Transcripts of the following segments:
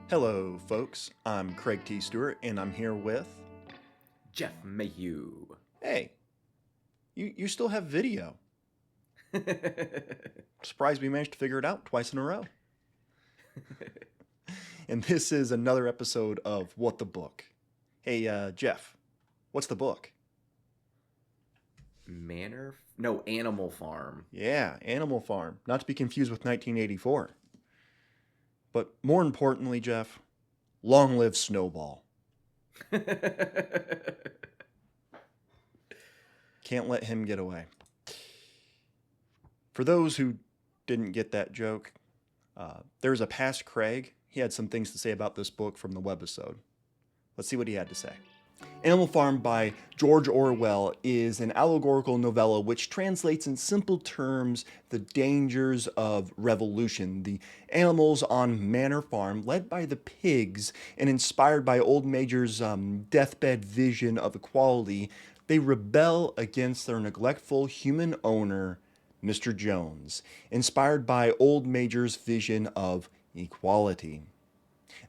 Hello, folks. I'm Craig T. Stewart, and I'm here with. Jeff Mayhew. Hey, you still have video. Surprised we managed to figure it out twice in a row. And this is another episode of What the Book. Hey, Jeff, what's the book? No, Animal Farm. Yeah, Animal Farm. Not to be confused with 1984. But more importantly, Jeff, long live Snowball. Can't let him get away. For those who didn't get that joke, there's a past Craig. He had some things to say about this book from the webisode. Let's see what he had to say. Animal Farm by George Orwell is an allegorical novella which translates in simple terms the dangers of revolution. The animals on Manor Farm, led by the pigs and inspired by Old Major's deathbed vision of equality, they rebel against their neglectful human owner, Mr. Jones, inspired by Old Major's vision of equality.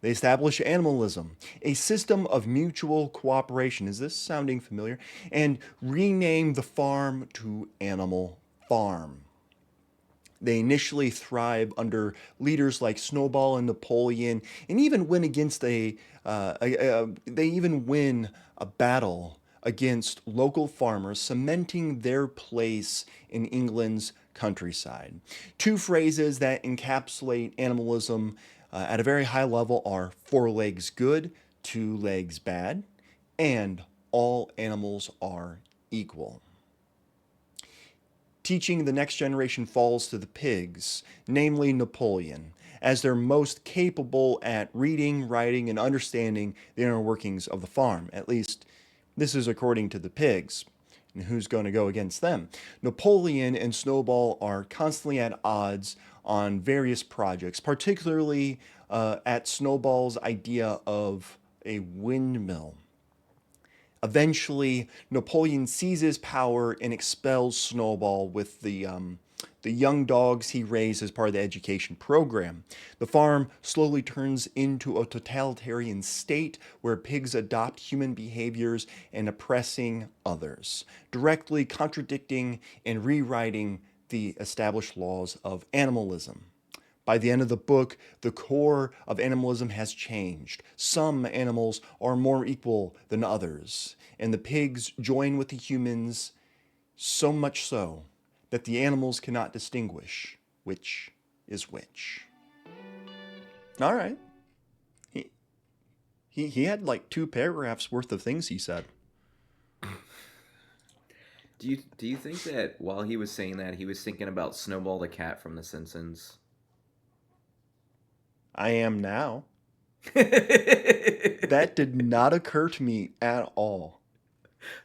They establish animalism, a system of mutual cooperation. Is this sounding familiar? And rename the farm to Animal Farm. They initially thrive under leaders like Snowball and Napoleon, and even win against they even win a battle against local farmers, cementing their place in England's countryside. Two phrases that encapsulate animalism at a very high level are four legs good, two legs bad, and all animals are equal. Teaching the next generation falls to the pigs, namely Napoleon, as they're most capable at reading, writing, and understanding the inner workings of the farm. At least, this is according to the pigs. And who's going to go against them? Napoleon and Snowball are constantly at odds on various projects, particularly at Snowball's idea of a windmill. Eventually, Napoleon seizes power and expels Snowball with the young dogs he raised as part of the education program. The farm slowly turns into a totalitarian state where pigs adopt human behaviors and oppressing others, directly contradicting and rewriting the established laws of animalism. By the end of the book, the core of animalism has changed. Some animals are more equal than others, and the pigs join with the humans, so much so that the animals cannot distinguish which is which. All right. He, he had like two paragraphs worth of things he said. Do you think that while he was saying that he was thinking about Snowball the cat from The Simpsons? I am now. The That did not occur to me at all.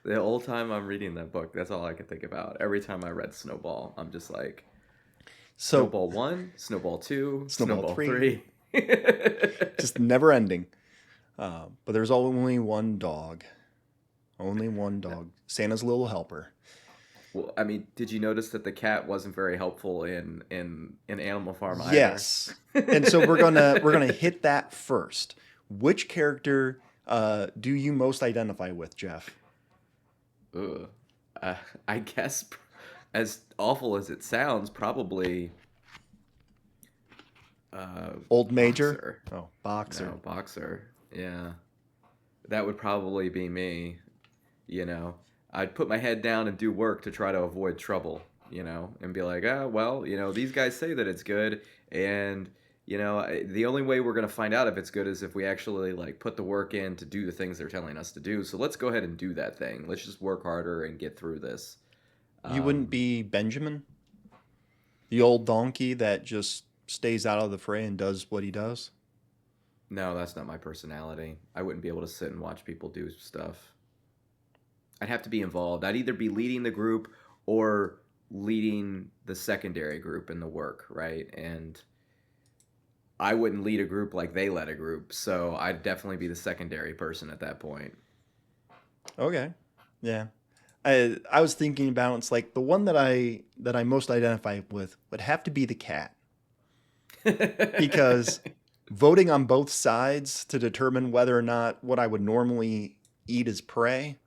whole time I'm reading that book, that's all I can think about. Every time I read Snowball, I'm just like So, Snowball 1, Snowball 2, Snowball Snowball 3, 3. just never ending. But there's only one dog. Only one dog. Santa's little helper. Well, I mean, did you notice that the cat wasn't very helpful in Animal Farm either? Yes. And so we're gonna hit that first. Which character do you most identify with, Jeff? Ugh. Uh, I guess, as awful as it sounds, probably Old Major? Boxer. Oh, Boxer. No, Boxer. Yeah, that would probably be me. You know, I'd put my head down and do work to try to avoid trouble. And be like, ah, well, these guys say that it's good, and the only way we're gonna find out if it's good is if we actually like put the work in to do the things they're telling us to do. So let's go ahead and do that thing. Let's just work harder and get through this. You wouldn't Um, be Benjamin, the old donkey that just stays out of the fray and does what he does? no, that's not my personality. I wouldn't be able to sit and watch people do stuff. I'd have to be involved. I'd either be leading the group or leading the secondary group in the work, right? And I wouldn't lead a group like they led a group, so I'd definitely be the secondary person at that point. Okay. Yeah. I was thinking about it's like the one that I most identify with would have to be the cat because voting on both sides to determine whether or not what I would normally eat as prey,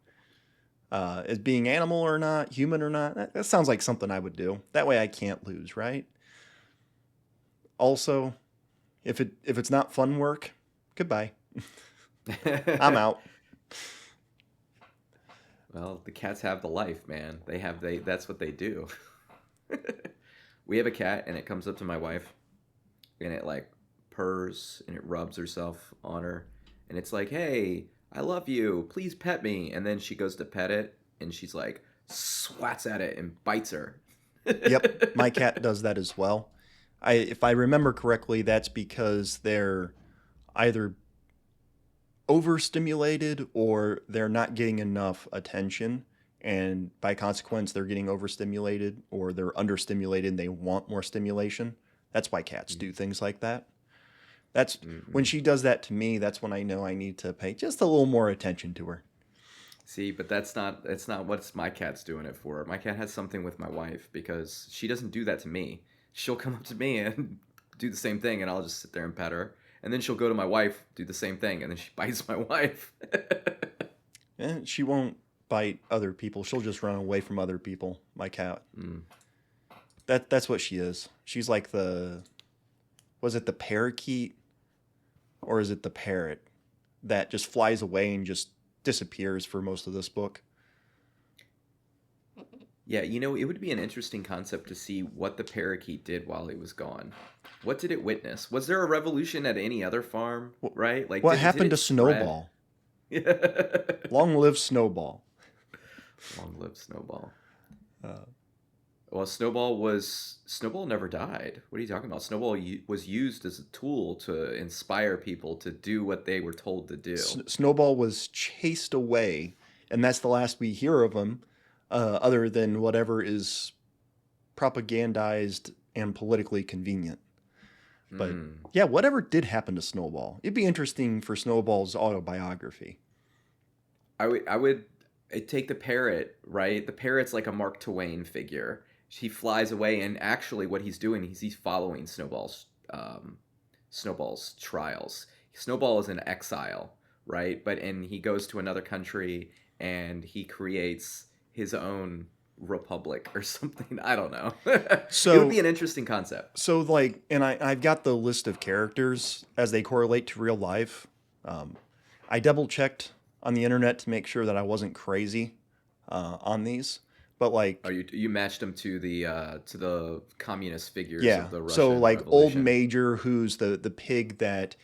as being animal or not, human or not, that sounds like something I would do. That way I can't lose, right? Also, if it's not fun work, goodbye. I'm out. Well, the cats have the life, man. They that's what they do. We have a cat and it comes up to my wife and it like purrs and it rubs herself on her and it's like, "Hey, I love you. Please pet me." And then she goes to pet it and she's like swats at it and bites her. Yep, my cat does that as well. If I remember correctly, that's because they're either overstimulated or they're not getting enough attention, and by consequence they're getting overstimulated or they're understimulated and they want more stimulation. That's why cats do things like that. That's when Mm-mm. she does that to me, that's when I know I need to pay just a little more attention to her. See, but that's not what's my cat's doing it for. My cat has something with my wife because she doesn't do that to me. She'll come up to me and do the same thing, and I'll just sit there and pet her. And then she'll go to my wife, do the same thing, and then she bites my wife. And she won't bite other people. She'll just run away from other people, my cat. Mm. That's what she is. She's like the, was it the parakeet or is it the parrot that just flies away and just disappears for most of this book? Yeah, it would be an interesting concept to see what the parakeet did while he was gone. What did it witness? Was there a revolution at any other farm, Wh- right? Like, What did happened it to spread? Snowball? Long live Snowball. Long live Snowball. Uh, Well, Snowball never died. What are you talking about? Was used as a tool to inspire people to do what they were told to do. Snowball was chased away, and that's the last we hear of him, other than whatever is propagandized and politically convenient. But Hmm. yeah, whatever did happen to Snowball, it'd be interesting for Snowball's autobiography. I would take the parrot, right? The parrot's like a Mark Twain figure. He flies away, and actually, what he's doing is he's following Snowball's trials. Snowball is in exile, right? And he goes to another country and he creates his own republic or something. I don't know. It would be So, an interesting concept. and I've got the list of characters as they correlate to real life. Um, I double checked on the internet to make sure that I wasn't crazy on these, but Oh, you matched them to the communist figures yeah. of the So Russian like old Revolution. Major, who's the pig that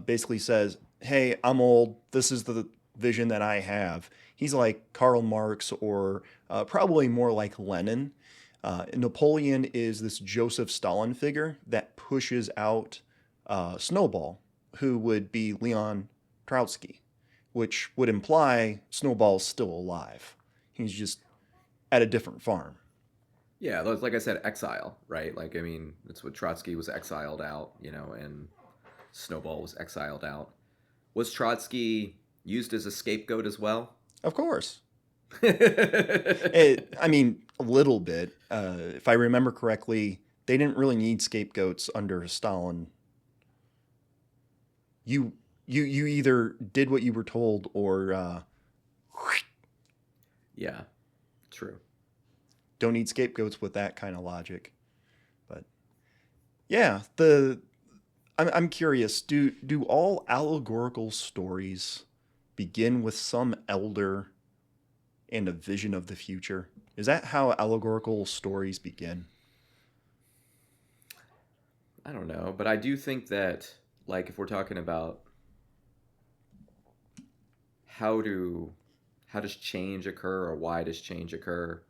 basically says, "Hey, I'm old. This is the vision that I have." He's like Karl Marx, or probably more like Lenin. Napoleon is this Joseph Stalin figure that pushes out Snowball, who would be Leon Trotsky, which would imply Snowball's still alive. He's just at a different farm. Yeah, like I said, exile, right? Like, I mean, that's what Trotsky was exiled out, and Snowball was exiled out. Was Trotsky used as a scapegoat as well? Of course. I mean, a little bit. If I remember correctly, they didn't really need scapegoats under Stalin. You you either did what you were told, or Yeah, true. don't need scapegoats with that kind of logic. But yeah, I'm curious. Do all allegorical stories begin with some elder and a vision of the future? Is that how allegorical stories begin? I don't know, but I do think that, like, if we're talking about how do how does change occur or why does change occur,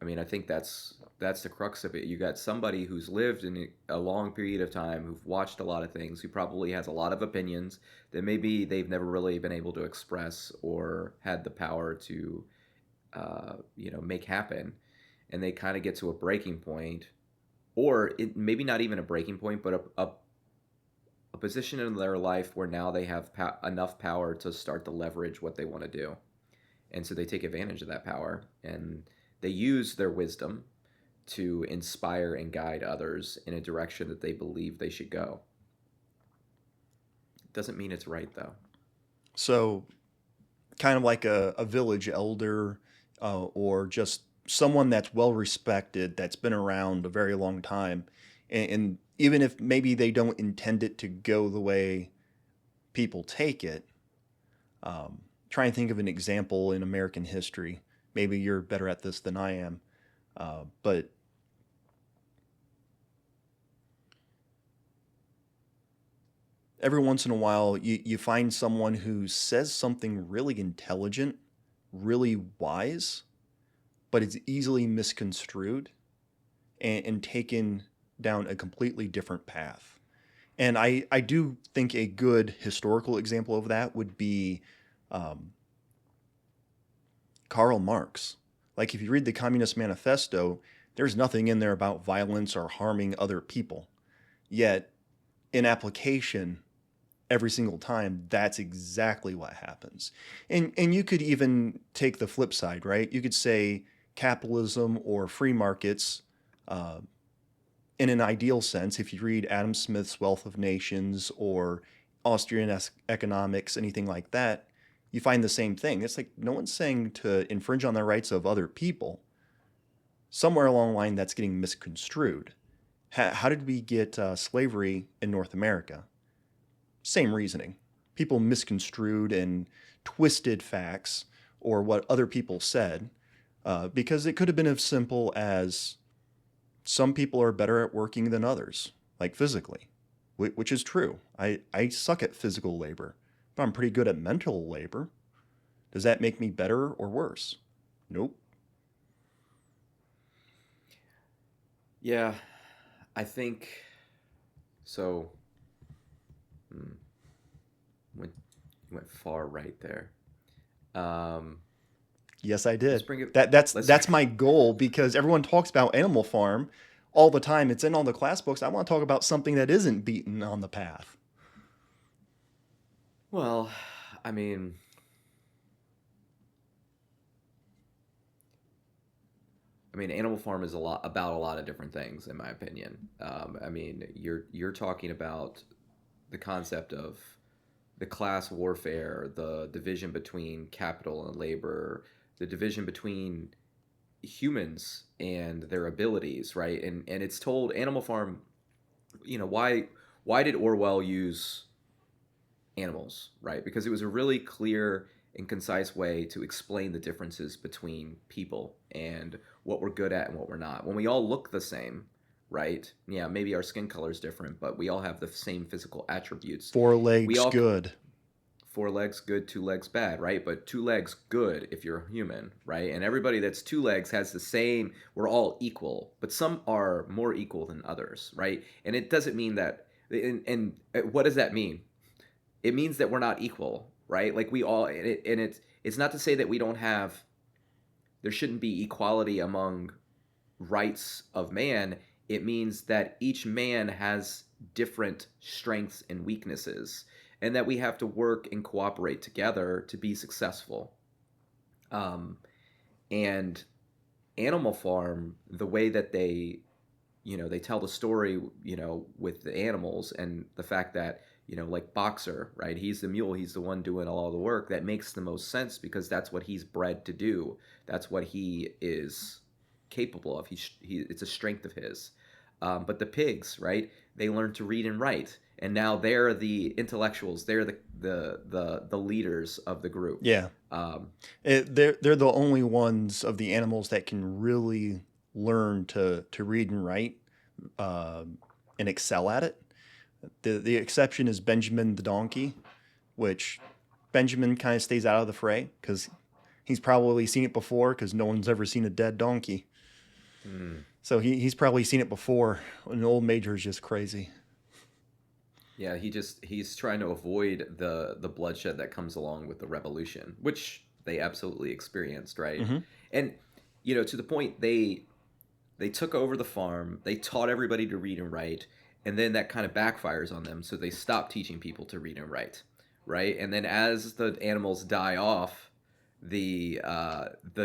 I mean, I think that's the crux of it. You got somebody who's lived in a long period of time, who've watched a lot of things, who probably has a lot of opinions that maybe they've never really been able to express or had the power to, make happen, and they kind of get to a breaking point, or it maybe not even a breaking point, but a position in their life where now they have enough power to start to leverage what they want to do, and so they take advantage of that power and they use their wisdom to inspire and guide others in a direction that they believe they should go. Doesn't mean it's right though. So, kind of like a village elder, or just someone that's well respected, that's been around a very long time. And even if maybe they don't intend it to go the way people take it, try and think of an example in American history. Maybe you're better at this than I am. But every once in a while, you find someone who says something really intelligent, really wise, but it's easily misconstrued and taken down a completely different path. And I do think a good historical example of that would be um, Karl Marx. Like, if you read the Communist Manifesto, there's nothing in there about violence or harming other people. Yet, in application, every single time, that's exactly what happens. And you could even take the flip side, right? You could say capitalism or free markets, uh, in an ideal sense, if you read Adam Smith's Wealth of Nations or Austrian economics, anything like that, you find the same thing. It's like no one's saying to infringe on the rights of other people. Somewhere along the line, that's getting misconstrued. How did we get slavery in North America? Same reasoning. People misconstrued and twisted facts or what other people said, because it could have been as simple as some people are better at working than others, like physically, which is true. I suck at physical labor, but I'm pretty good at mental labor. Does that make me better or worse? Nope. Yeah, I think so. Hmm, went went far right there. Um, Yes, I let's did. bring it. Let's. That's my goal, because everyone talks about Animal Farm all the time. It's in all the class books. I want to talk about something that isn't beaten on the path. Well, I mean, Animal Farm is a lot about a lot of different things, in my opinion. I mean, you're talking about the concept of the class warfare, the division between capital and labor, the division between humans and their abilities, right? And it's told Animal Farm, why did Orwell use animals, right? Because it was a really clear and concise way to explain the differences between people and what we're good at and what we're not. When we all look the same, right? Yeah, maybe our skin color is different, but we all have the same physical attributes. Four We legs, all good. four legs good, two legs bad, right? But two legs good if you're human, right? And everybody that's two legs has the same, we're all equal, but some are more equal than others, right? And it doesn't mean that, and what does that mean? It means that we're not equal, right? Like we all, it's not to say that we don't have, there shouldn't be equality among rights of man. It means that each man has different strengths and weaknesses, and that we have to work and cooperate together to be successful. Um, and Animal Farm, the way that they tell the story, with the animals and the fact that, like Boxer, right? He's the mule, he's the one doing all the work. That makes the most sense because that's what he's bred to do. That's what he is capable of. It's a strength of his. But the pigs, right? They learn to read and write, and now they're the intellectuals. They're the leaders of the group. Yeah. Um, They're the only ones of the animals that can really learn to read and write, uh, and excel at it. The exception is Benjamin the donkey, which Benjamin kind of stays out of the fray because he's probably seen it before, because no one's ever seen a dead donkey. hmm. So he's probably seen it before. An old major is just crazy. Yeah, he's trying to avoid the bloodshed that comes along with the revolution, which they absolutely experienced, right? Hmm. And to the point they took over the farm, they taught everybody to read and write, and then that kind of backfires on them, so they stop teaching people to read and write, right? And then as the animals die off, the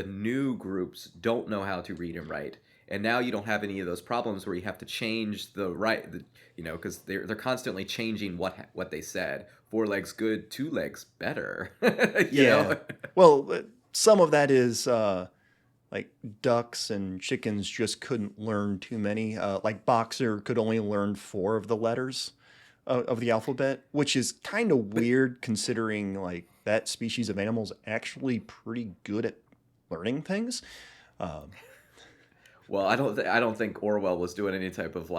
new groups don't know how to read and write, And now you don't have any of those problems where you have to change because they're constantly changing what they said. Four legs good, two legs better. you Yeah. know. Well, some of that is like ducks and chickens just couldn't learn too many. Like Boxer could only learn four of the letters of the alphabet, which is kind of But weird considering like that species of animal is actually pretty good at learning things. Um, well, I don't think Orwell was doing any type of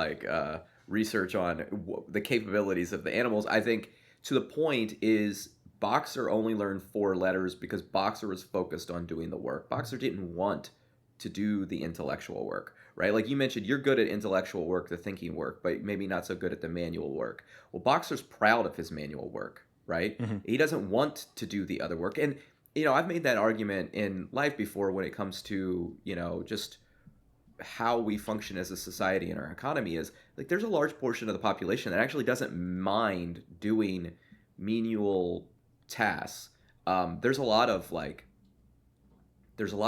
research on the capabilities of the animals. I think to the point is Boxer only learned four letters because Boxer was focused on doing the work. Boxer didn't want to do the intellectual work, right? Like you mentioned, you're good at intellectual work, the thinking work, but maybe not so good at the manual work. Well, Boxer's proud of his manual work, right? mhm. He doesn't want to do the other work. And I've made that argument in life before when it comes to, just how we function as a society and our economy is like there's a large portion of the population that actually doesn't mind doing menial tasks. There's a lot of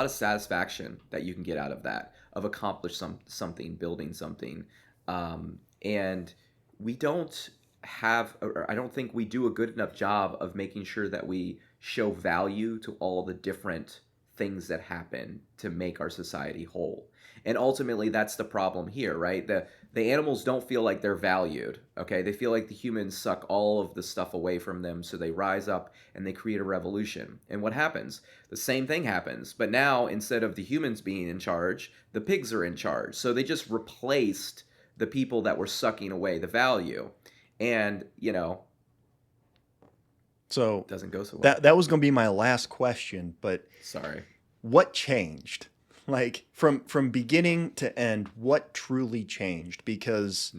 satisfaction that you can get out of that, of accomplish something, building something, and we don't have, or I don't think we do a good enough job of making sure that we show value to all the different things that happen to make our society whole. And ultimately, that's the problem here, right? The animals don't feel like they're valued. Okay, they feel like the humans suck all of the stuff away from them, so they rise up and they create a revolution. And what happens? The same thing happens, but now instead of the humans being in charge, the pigs are in charge. So they just replaced the people that were sucking away the value, and So doesn't go so well. that was going to be my last question, but Sorry. what changed? Like from beginning to end, what truly changed? Because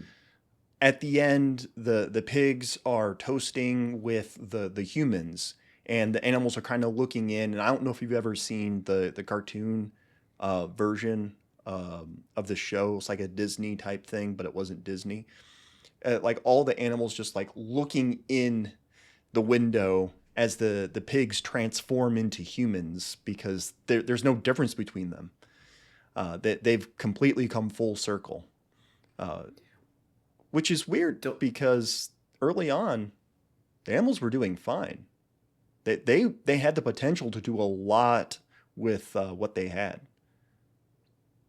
at the end, the pigs are toasting with the humans, and the animals are kind of looking in. And I don't know if you've ever seen the cartoon version of the show. It's like a Disney type thing, but it wasn't Disney. Like all the animals just like looking in the window as the pigs transform into humans because there's no difference between them. They've completely come full circle, uh, which is weird Don't because early on the animals were doing fine. They had the potential to do a lot with what they had.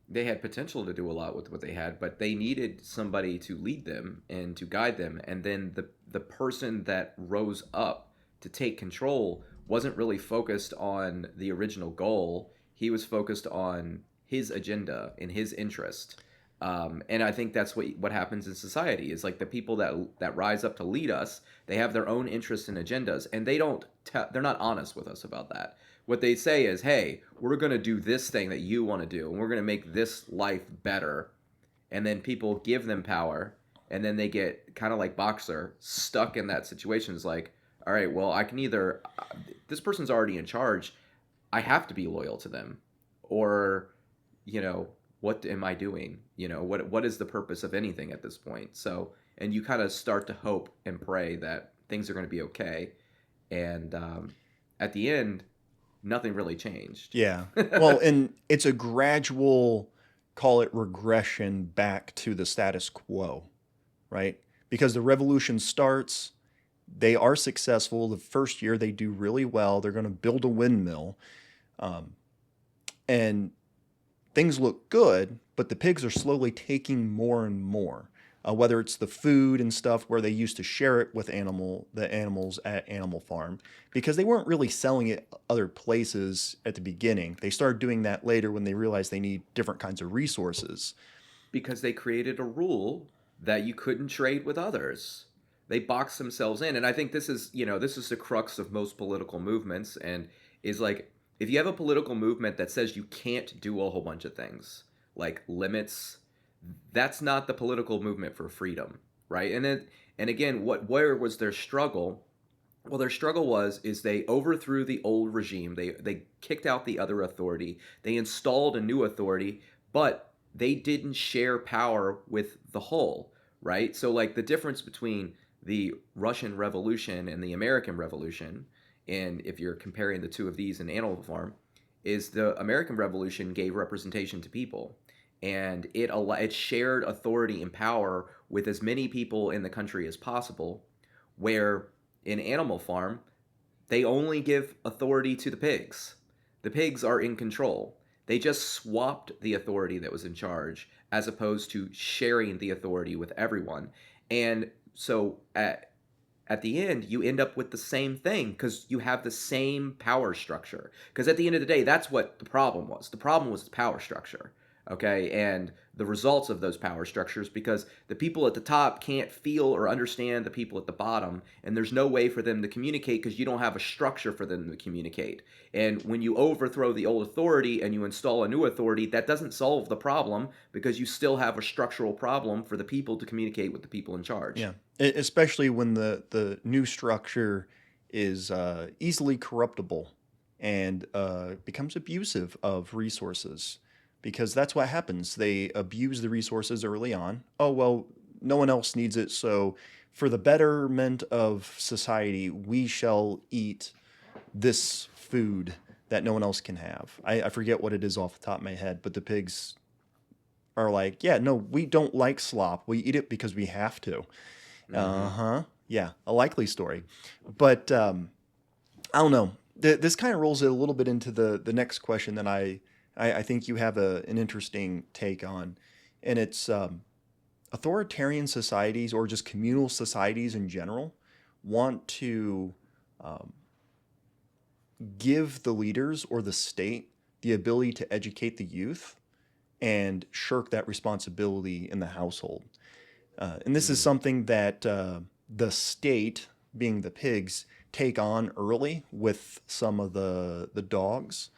They had potential to do a lot with what they had, but they needed somebody to lead them and to guide them. And then the person that rose up to take control wasn't really focused on the original goal. He was focused on his agenda and his interest. And I think that's what happens in society is like the people that rise up to lead us. They have their own interests and agendas, and they're not honest with us about that. What they say is, "Hey, we're going to do this thing that you want to do, and we're going to make this life better." And then people give them power, and then they get kind of like Boxer stuck in that situation. It's like, all right, well, I can either this person's already in charge. I have to be loyal to them, or you know, what am I doing? What is the purpose of anything at this point? So, and you kind of start to hope and pray that things are going to be okay. And at the end, nothing really changed. Yeah. Well, and it's a gradual, call it regression back to the status quo, right? Because the revolution starts, they are successful. The first year, they do really well. They're going to build a windmill. Um, and things look good, but the pigs are slowly taking more and more. Whether it's the food and stuff where they used to share it with the animals at Animal Farm, because they weren't really selling it other places at the beginning. They started doing that later when they realized they need different kinds of resources. Because they created a rule that you couldn't trade with others. They boxed themselves in, and I think this is the crux of most political movements, and is like if you have a political movement that says you can't do a whole bunch of things like limits, that's not the political movement for freedom, right? And again, where was their struggle? Well, their struggle is they overthrew the old regime. They kicked out the other authority. They installed a new authority, but they didn't share power with the whole, right? So like the difference between the Russian Revolution and the American Revolution, and if you're comparing the two of these in Animal Farm, is the American Revolution gave representation to people. and it shared authority and power with as many people in the country as possible. Where in Animal Farm, they only give authority to the pigs. The pigs are in control. They just swapped the authority that was in charge as opposed to sharing the authority with everyone. And so at the end, you end up with the same thing because you have the same power structure. Because at the end of the day, that's what the problem was. The problem was the power structure, okay, and the results of those power structures. Because the people at the top can't feel or understand the people at the bottom, and there's no way for them to communicate because you don't have a structure for them to communicate. And when you overthrow the old authority and you install a new authority, that doesn't solve the problem because you still have a structural problem for the people to communicate with the people in charge. Yeah, especially when the new structure is easily corruptible and becomes abusive of resources, because that's what happens. They abuse the resources early on. Oh well, no one else needs it, so for the betterment of society, we shall eat this food that no one else can have. I forget what it is off the top of my head, but the pigs are like, yeah, no, we don't like slop. We eat it because we have to. Mm-hmm. Yeah, a likely story. But I don't know. This kind of rolls it a little bit into the next question that I think you have an interesting take on. And it's authoritarian societies or just communal societies in general want to um, give the leaders or the state the ability to educate the youth and shirk that responsibility in the household. And this is Mm. something that the state, being the pigs, take on early with some of the dogs,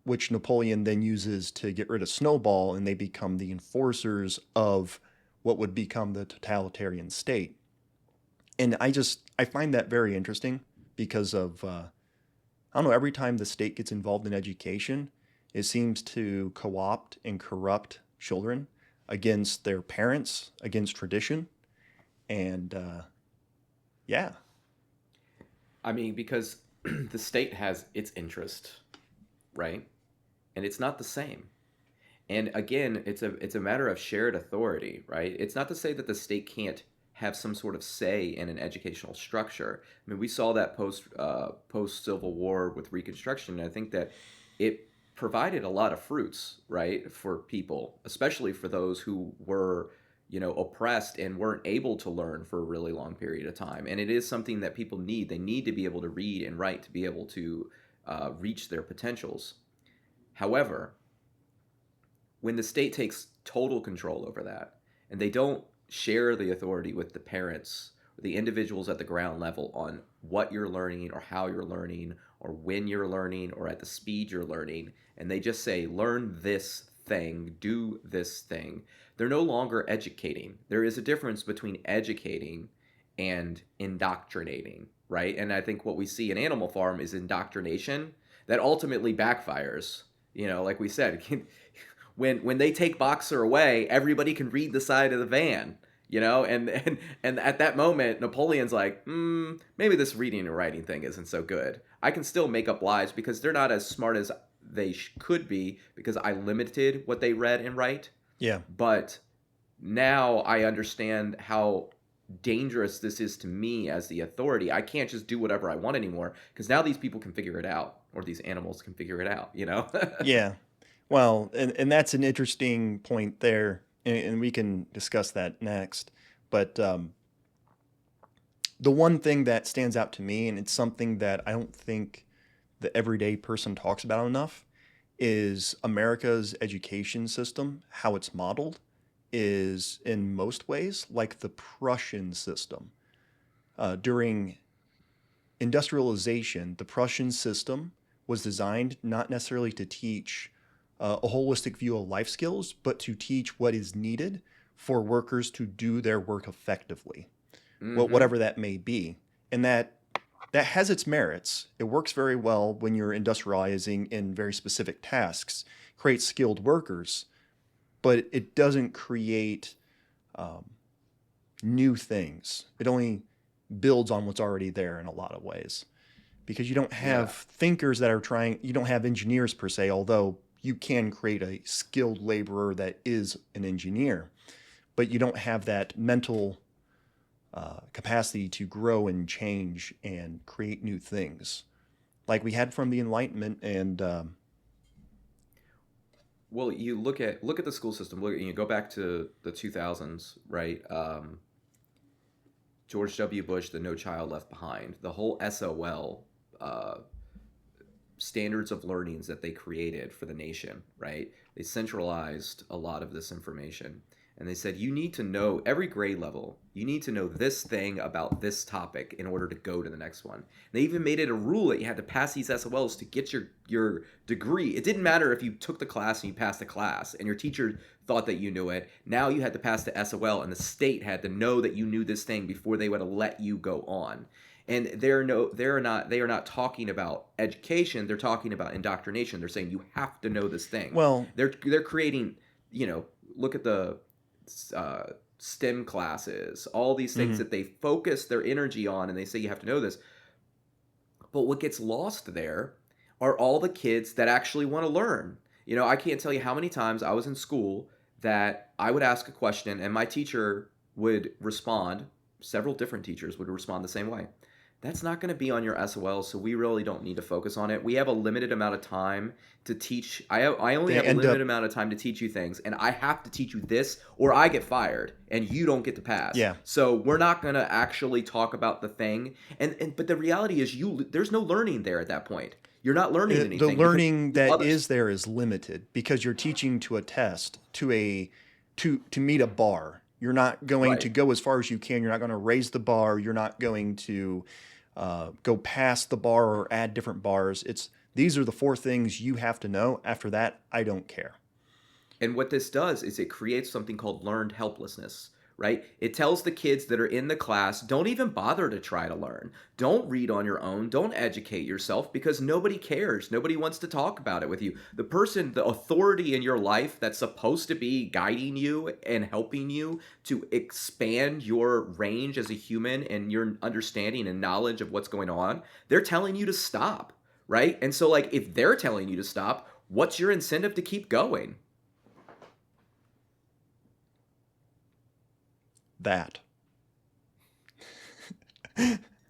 which Napoleon then uses to get rid of Snowball, and they become the enforcers of what would become the totalitarian state. And I find that very interesting because of I don't know, every time the state gets involved in education, it seems to co opt and corrupt children against their parents, against tradition. And yeah, I mean, because the state has its interest, right? And it's not the same. And again, it's a matter of shared authority, right? It's not to say that the state can't have some sort of say in an educational structure. I mean, we saw that post Civil War with Reconstruction, and I think that it provided a lot of fruits, right, for people, especially for those who were, oppressed and weren't able to learn for a really long period of time. And it is something that people need. They need to be able to read and write to be able to reach their potentials. However, when the state takes total control over that and they don't share the authority with the parents or the individuals at the ground level on what you're learning or how you're learning or when you're learning or at the speed you're learning, and they just say learn this thing, do this thing, they're no longer educating. There is a difference between educating and indoctrinating, right? And I think what we see in Animal Farm is indoctrination that ultimately backfires. Like we said, when they take Boxer away, everybody can read the side of the van, and at that moment, Napoleon's like, maybe this reading and writing thing isn't so good. I can still make up lies because they're not as smart as they could be because I limited what they read and write. yeah, But now I understand how dangerous this is to me as the authority. I can't just do whatever I want anymore because now these people can figure it out, or these animals can figure it out. yeah. Well, and that's an interesting point there, and we can discuss that next. But the one thing that stands out to me, and it's something that I don't think the everyday person talks about enough, is America's education system, how it's modeled, is in most ways like the Prussian system. During industrialization, the Prussian system was designed not necessarily to teach a holistic view of life skills, but to teach what is needed for workers to do their work effectively, Mm-hmm. whatever that may be. And that has its merits. It works very well when you're industrializing in very specific tasks, create skilled workers, but it doesn't create um, new things. It only builds on what's already there in a lot of ways, because you don't have Yeah. thinkers that are trying, you don't have engineers per se, although you can create a skilled laborer that is an engineer, but you don't have that mental capacity to grow and change and create new things like we had from the Enlightenment. And Well, you look at the school system. You go back to the 2000s, right? George W. Bush, the No Child Left Behind, the whole SOL, uh, standards of learnings that they created for the nation, right? They centralized a lot of this information. And they said, you need to know every grade level, you need to know this thing about this topic in order to go to the next one. They even made it a rule that you had to pass these SOLs to get your degree. It didn't matter if you took the class and you passed the class and your teacher thought that you knew it. Now you had to pass the SOL, and the state had to know that you knew this thing before they would have let you go on. And they are not talking about education. They're talking about indoctrination. They're saying you have to know this thing. well, They're creating, look at the STEM classes, all these things that they focus their energy on, and they say you have to know this. But what gets lost there are all the kids that actually want to learn. I can't tell you how many times I was in school that I would ask a question and my teacher would respond. Several different teachers would respond the same way. That's not going to be on your SOL, so we really don't need to focus on it. We have a limited amount of time to teach. I only they have a end limited up, amount of time to teach you things, and I have to teach you this, or I get fired, and you don't get to pass. yeah, So we're not going to actually talk about the thing. But the reality is, there's no learning there at that point. You're not learning the anything because learning that others. is there is limited because you're teaching to a test, to meet a bar. You're not going to Right. go as far as you can. You're not going to raise the bar. You're not going to go past the bar or add different bars. These are the four things you have to know. After that, I don't care. And what this does is it creates something called learned helplessness, right? It tells the kids that are in the class, don't even bother to try to learn. Don't read on your own. Don't educate yourself because nobody cares. Nobody wants to talk about it with you. The authority in your life that's supposed to be guiding you and helping you to expand your range as a human and your understanding and knowledge of what's going on, they're telling you to stop, right? And so, like, if they're telling you to stop, what's your incentive to keep going? That.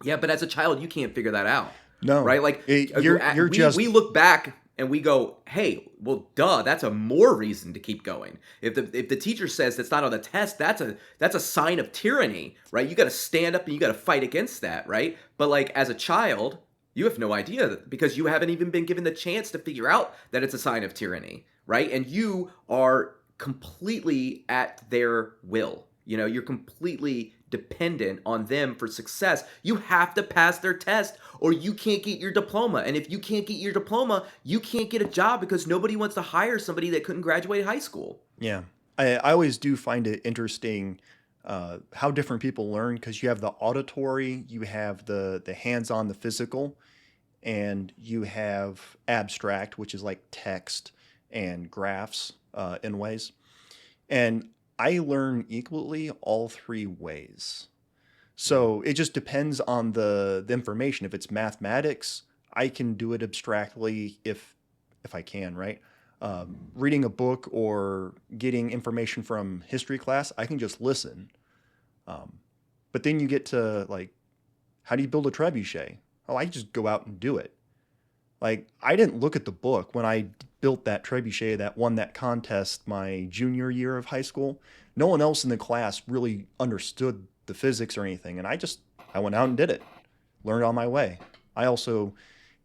Yeah, but as a child, you can't figure that out, No, right? Like you're just we look back and we go, "Hey, well, duh, that's a more reason to keep going." If the teacher says that's not on the test, that's a sign of tyranny, right? You got to stand up and you got to fight against that, right? But like as a child, you have no idea because you haven't even been given the chance to figure out that it's a sign of tyranny, right? And you are completely at their will. You're completely dependent on them for success. You have to pass their test or you can't get your diploma. And if you can't get your diploma, you can't get a job because nobody wants to hire somebody that couldn't graduate high school. yeah. I always do find it interesting how different people learn because you have the auditory, you have the hands-on, the physical, and you have abstract, which is like text and graphs in ways. And I learn equally all three ways. Yeah. So it just depends on the information. If it's mathematics, I can do it abstractly if I can, right? Reading a book or getting information from history class, I can just listen. Um, but then you get to like, how do you build a trebuchet? Oh, I just go out and do it. Like I didn't look at the book when I built that trebuchet that won that contest my junior year of high school. No one else in the class really understood the physics or anything, and I went out and did it. Learned on my way. I also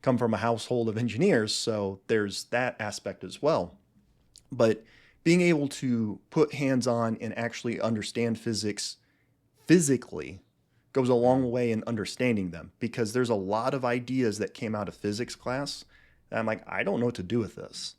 come from a household of engineers, so there's that aspect as well. But being able to put hands on and actually understand physics physically goes a long Mhm. way in understanding them because there's a lot of ideas that came out of physics class that I'm like, I don't know what to do with this.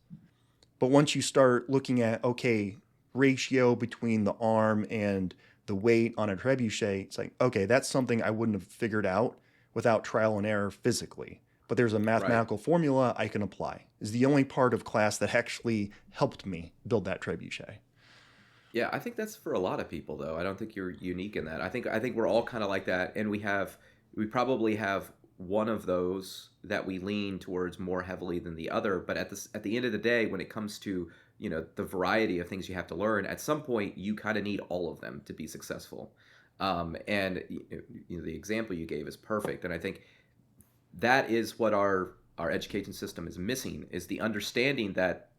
But once you start looking at, okay, ratio between the arm and the weight on a trebuchet, it's like, okay, that's something I wouldn't have figured out without trial and error physically. But there's a Right. mathematical formula I can apply. Is the only part of class that actually helped me build that trebuchet. Yeah, I think that's for a lot of people though. I don't think you're unique in that. I think we're all kind of like that, and we probably have one of those that we lean towards more heavily than the other. But at the end of the day, when it comes to, the variety of things you have to learn, at some point you kind of need all of them to be successful. And the example you gave is perfect. And I think that is what our education system is missing, is the understanding that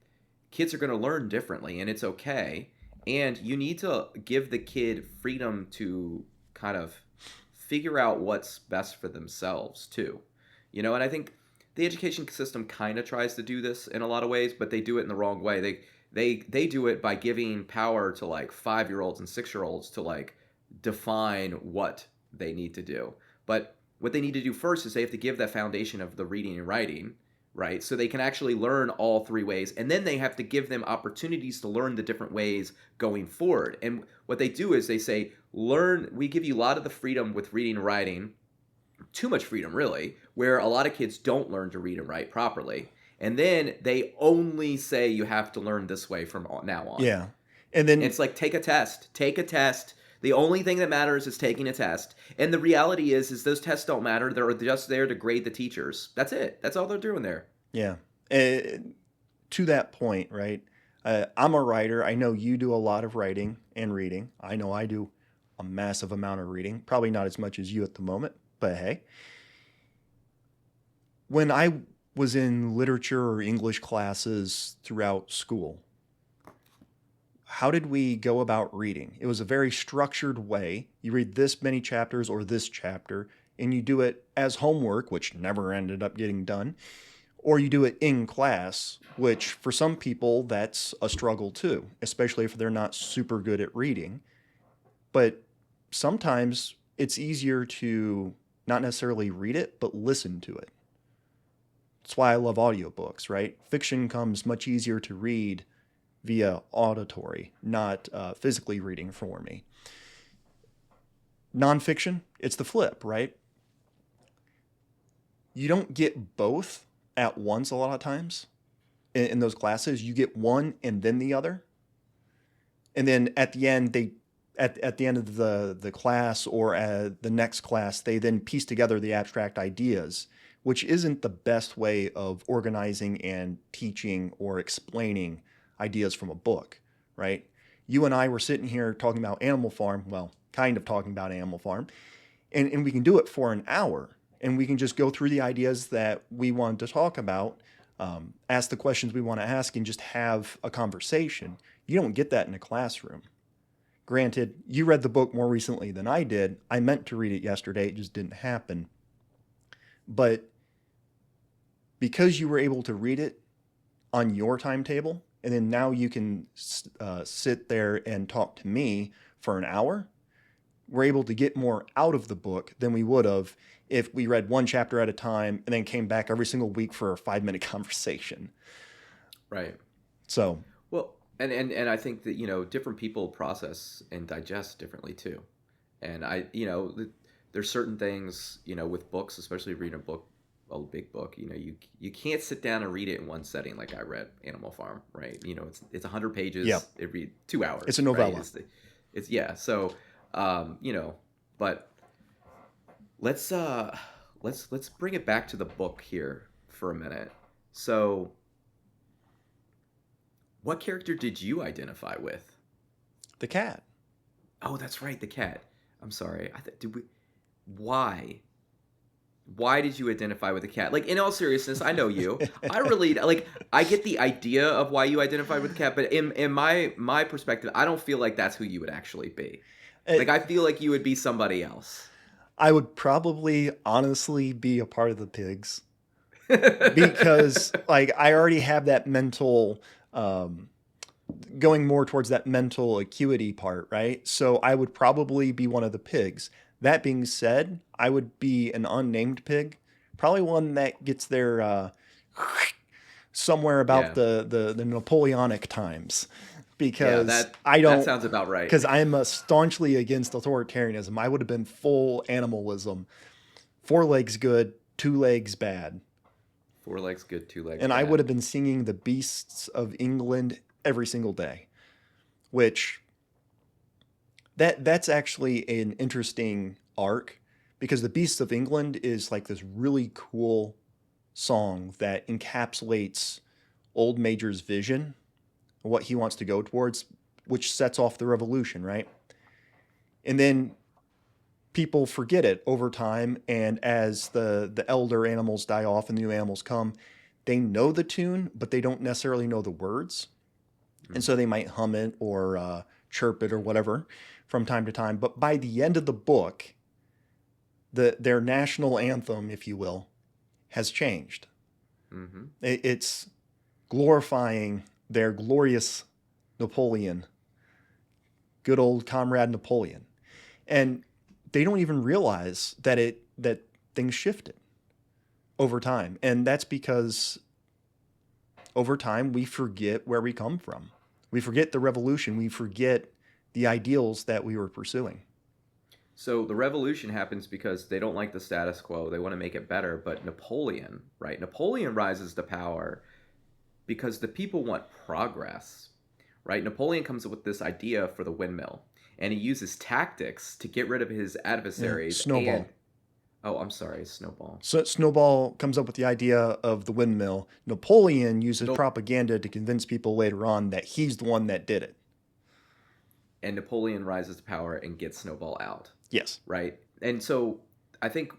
kids are going to learn differently, and it's okay. And you need to give the kid freedom to kind of figure out what's best for themselves too. And I think the education system kind of tries to do this in a lot of ways, but they do it in the wrong way. They do it by giving power to like 5-year-olds and 6-year-olds to like define what they need to do. But what they need to do first is they have to give that foundation of the reading and writing, right? So they can actually learn all 3 ways. And then they have to give them opportunities to learn the different ways going forward. And what they do is they say, we give you a lot of the freedom with reading and writing, too much freedom really, where a lot of kids don't learn to read and write properly. And then they only say you have to learn this way from now on. Yeah. And then it's like, take a test. The only thing that matters is taking a test. And the reality is those tests don't matter. They're just there to grade the teachers. That's it. That's all they're doing there. Yeah. To that point, right? I'm a writer. I know you do a lot of writing and reading. I know I do a massive amount of reading. Probably not as much as you at the moment, but hey. When I was in literature or English classes throughout school, how did we go about reading? It was a very structured way. You read this many chapters or this chapter, and you do it as homework, which never ended up getting done, or you do it in class, which for some people, that's a struggle too, especially if they're not super good at reading. But sometimes it's easier to not necessarily read it, but listen to it. That's why I love audiobooks, right? Fiction comes much easier to read via auditory, not physically reading for me. Nonfiction, it's the flip, right? You don't get both at once a lot of times in those classes. You get one and then the other. And then at the end, at the end of the class or the next class, they then piece together the abstract ideas, which isn't the best way of organizing and teaching or explaining ideas from a book, right? You and I were sitting here talking about Animal Farm, well, kind of talking about Animal Farm, and we can do it for an hour, and we can just go through the ideas that we want to talk about, ask the questions we want to ask, and just have a conversation. You don't get that in a classroom. Granted, you read the book more recently than I did. I meant to read it yesterday, it just didn't happen. But because you were able to read it on your timetable, and then now you can sit there and talk to me for an hour, we're able to get more out of the book than we would have if we read one chapter at a time and then came back every single week for a 5-minute conversation. Right. So, well, and I think that, different people process and digest differently too. And there's certain things, with books, especially reading a big book, you can't sit down and read it in one setting like I read Animal Farm, right? It's 100 pages. Yeah. It read 2 hours. It's a novella. Right? It's yeah. So, but let's bring it back to the book here for a minute. So, what character did you identify with? The cat. Oh, that's right, the cat. I'm sorry. Why? Why did you identify with the cat? Like, in all seriousness, I know you. I get the idea of why you identified with the cat, but in my perspective, I don't feel like that's who you would actually be. I feel like you would be somebody else. I would probably honestly be a part of the pigs. Because, I already have that mental, going more towards that mental acuity part, right? So I would probably be one of the pigs. That being said, I would be an unnamed pig, probably one that gets there somewhere about the Napoleonic times, because that sounds about right. Because I'm staunchly against authoritarianism. I would have been full animalism, 4 legs good, 2 legs bad. 4 legs good, 2 legs and bad. I would have been singing the Beasts of England every single day, which that's actually an interesting arc, because The Beasts of England is like this really cool song that encapsulates Old Major's vision, what he wants to go towards, which sets off the revolution, right? And then people forget it over time, and as the elder animals die off and the new animals come, they know the tune, but they don't necessarily know the words. And so they might hum it or chirp it or whatever from time to time. But by the end of the book, their national anthem, if you will, has changed. Mm-hmm. It's glorifying their glorious Napoleon, good old Comrade Napoleon. And they don't even realize that things shifted over time. And that's because over time we forget where we come from. We forget the revolution. We forget the ideals that we were pursuing. So the revolution happens because they don't like the status quo. They want to make it better. But Napoleon, right? Napoleon rises to power because the people want progress, right? Napoleon comes up with this idea for the windmill, and he uses tactics to get rid of his adversaries. Snowball. And oh, I'm sorry, Snowball. So Snowball comes up with the idea of the windmill. Napoleon uses Nope. propaganda to convince people later on that he's the one that did it. And Napoleon rises to power and gets Snowball out. Yes. Right. And so I think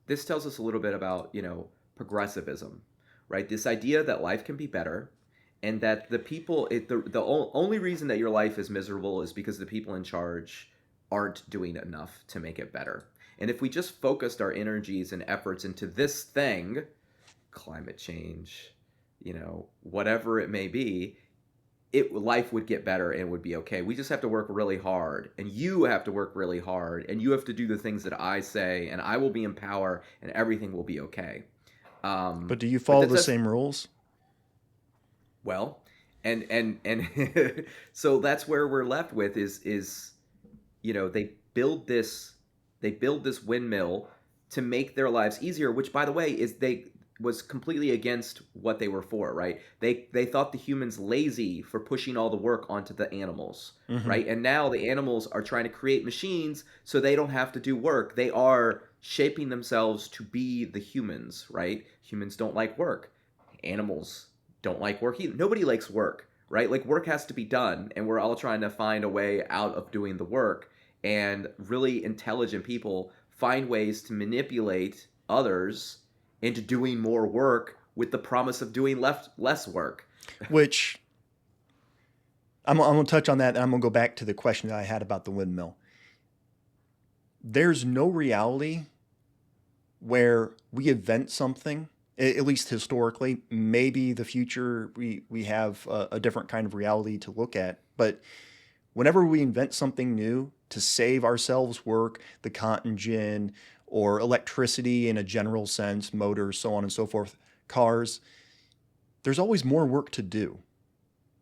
this tells us a little bit about, progressivism, right? This idea that life can be better, and that the people, only reason that your life is miserable is because the people in charge aren't doing enough to make it better. And if we just focused our energies and efforts into this thing, climate change, whatever it may be, life would get better and would be okay. We just have to work really hard, and you have to work really hard, and you have to do the things that I say, and I will be in power, and everything will be okay. But do you follow the same rules? Well, and so that's where we're left with is they build this windmill to make their lives easier, which, by the way, was completely against what they were for, right? They thought the humans lazy for pushing all the work onto the animals, Mm-hmm. right? And now the animals are trying to create machines so they don't have to do work. They are shaping themselves to be the humans, right? Humans don't like work. Animals don't like work either. Nobody likes work, right? Like, work has to be done, and we're all trying to find a way out of doing the work. And really intelligent people find ways to manipulate others into doing more work with the promise of doing less work. Which I'm going to touch on that, and I'm going to go back to the question that I had about the windmill. There's no reality where we invent something, at least historically. Maybe the future we have a different kind of reality to look at. But whenever we invent something new to save ourselves work, the cotton gin, or electricity in a general sense, motors, so on and so forth, cars, there's always more work to do.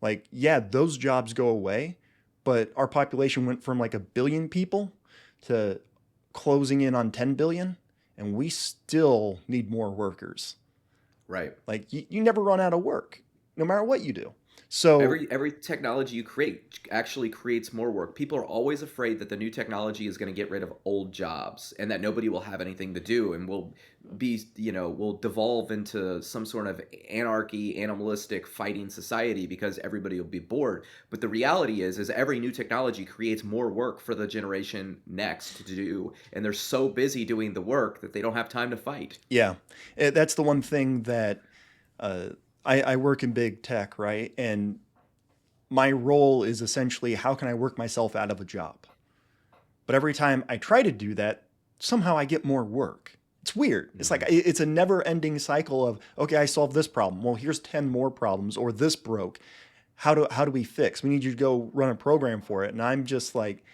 Like, yeah, those jobs go away, but our population went from like 1 billion people to closing in on 10 billion, and we still need more workers. Right. Like, you never run out of work, no matter what you do. So every technology you create actually creates more work. People are always afraid that the new technology is going to get rid of old jobs, and that nobody will have anything to do, and will devolve into some sort of anarchy, animalistic fighting society because everybody will be bored. But the reality is every new technology creates more work for the generation next to do, and they're so busy doing the work that they don't have time to fight. Yeah, that's the one thing that I work in big tech, right? And my role is essentially, how can I work myself out of a job? But every time I try to do that, somehow I get more work. It's weird. It's like, it's a never ending cycle of, okay, I solved this problem. Well, here's 10 more problems, or this broke. How do we fix? We need you to go run a program for it. And I'm just like,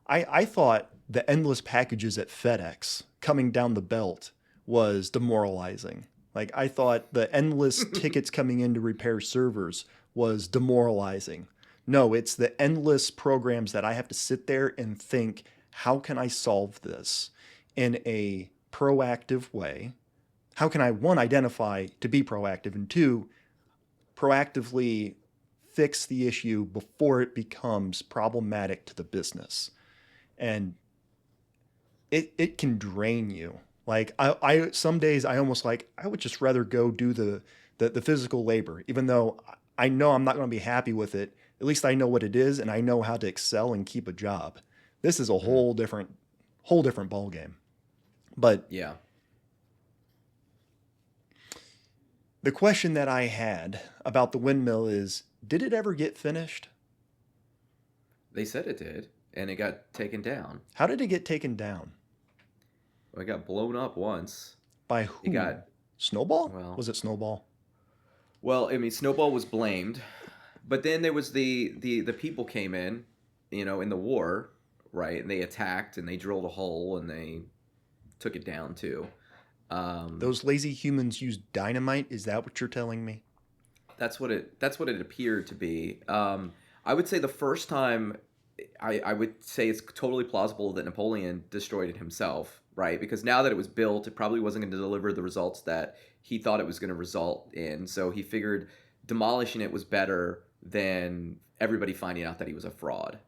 I thought the endless packages at FedEx coming down the belt was demoralizing. Like, I thought the endless tickets coming in to repair servers was demoralizing. No, it's the endless programs that I have to sit there and think, how can I solve this in a proactive way? How can I, one, identify to be proactive, and two, proactively fix the issue before it becomes problematic to the business? And it can drain you. Like I some days I almost like I would just rather go do the physical labor, even though I know I'm not going to be happy with it. At least I know what it is and I know how to excel and keep a job. This is a Mhm. whole different ball game. But Yeah. the question that I had about the windmill is, did it ever get finished? They said it did, and it got taken down. How did it get taken down? It got blown up once. By It who? got Snowball? well. Was it Snowball? Well, I mean, Snowball was blamed, but then there was the people came in, in the war, right? And they attacked and they drilled a hole and they took it down too. Um, Those lazy humans used dynamite? Is that what you're telling me? that's what it appeared to be. I would say the first time, I would say it's totally plausible that Napoleon destroyed it himself, right? Because now that it was built, it probably wasn't going to deliver the results that he thought it was going to result in. So he figured demolishing it was better than everybody finding out that he was a fraud.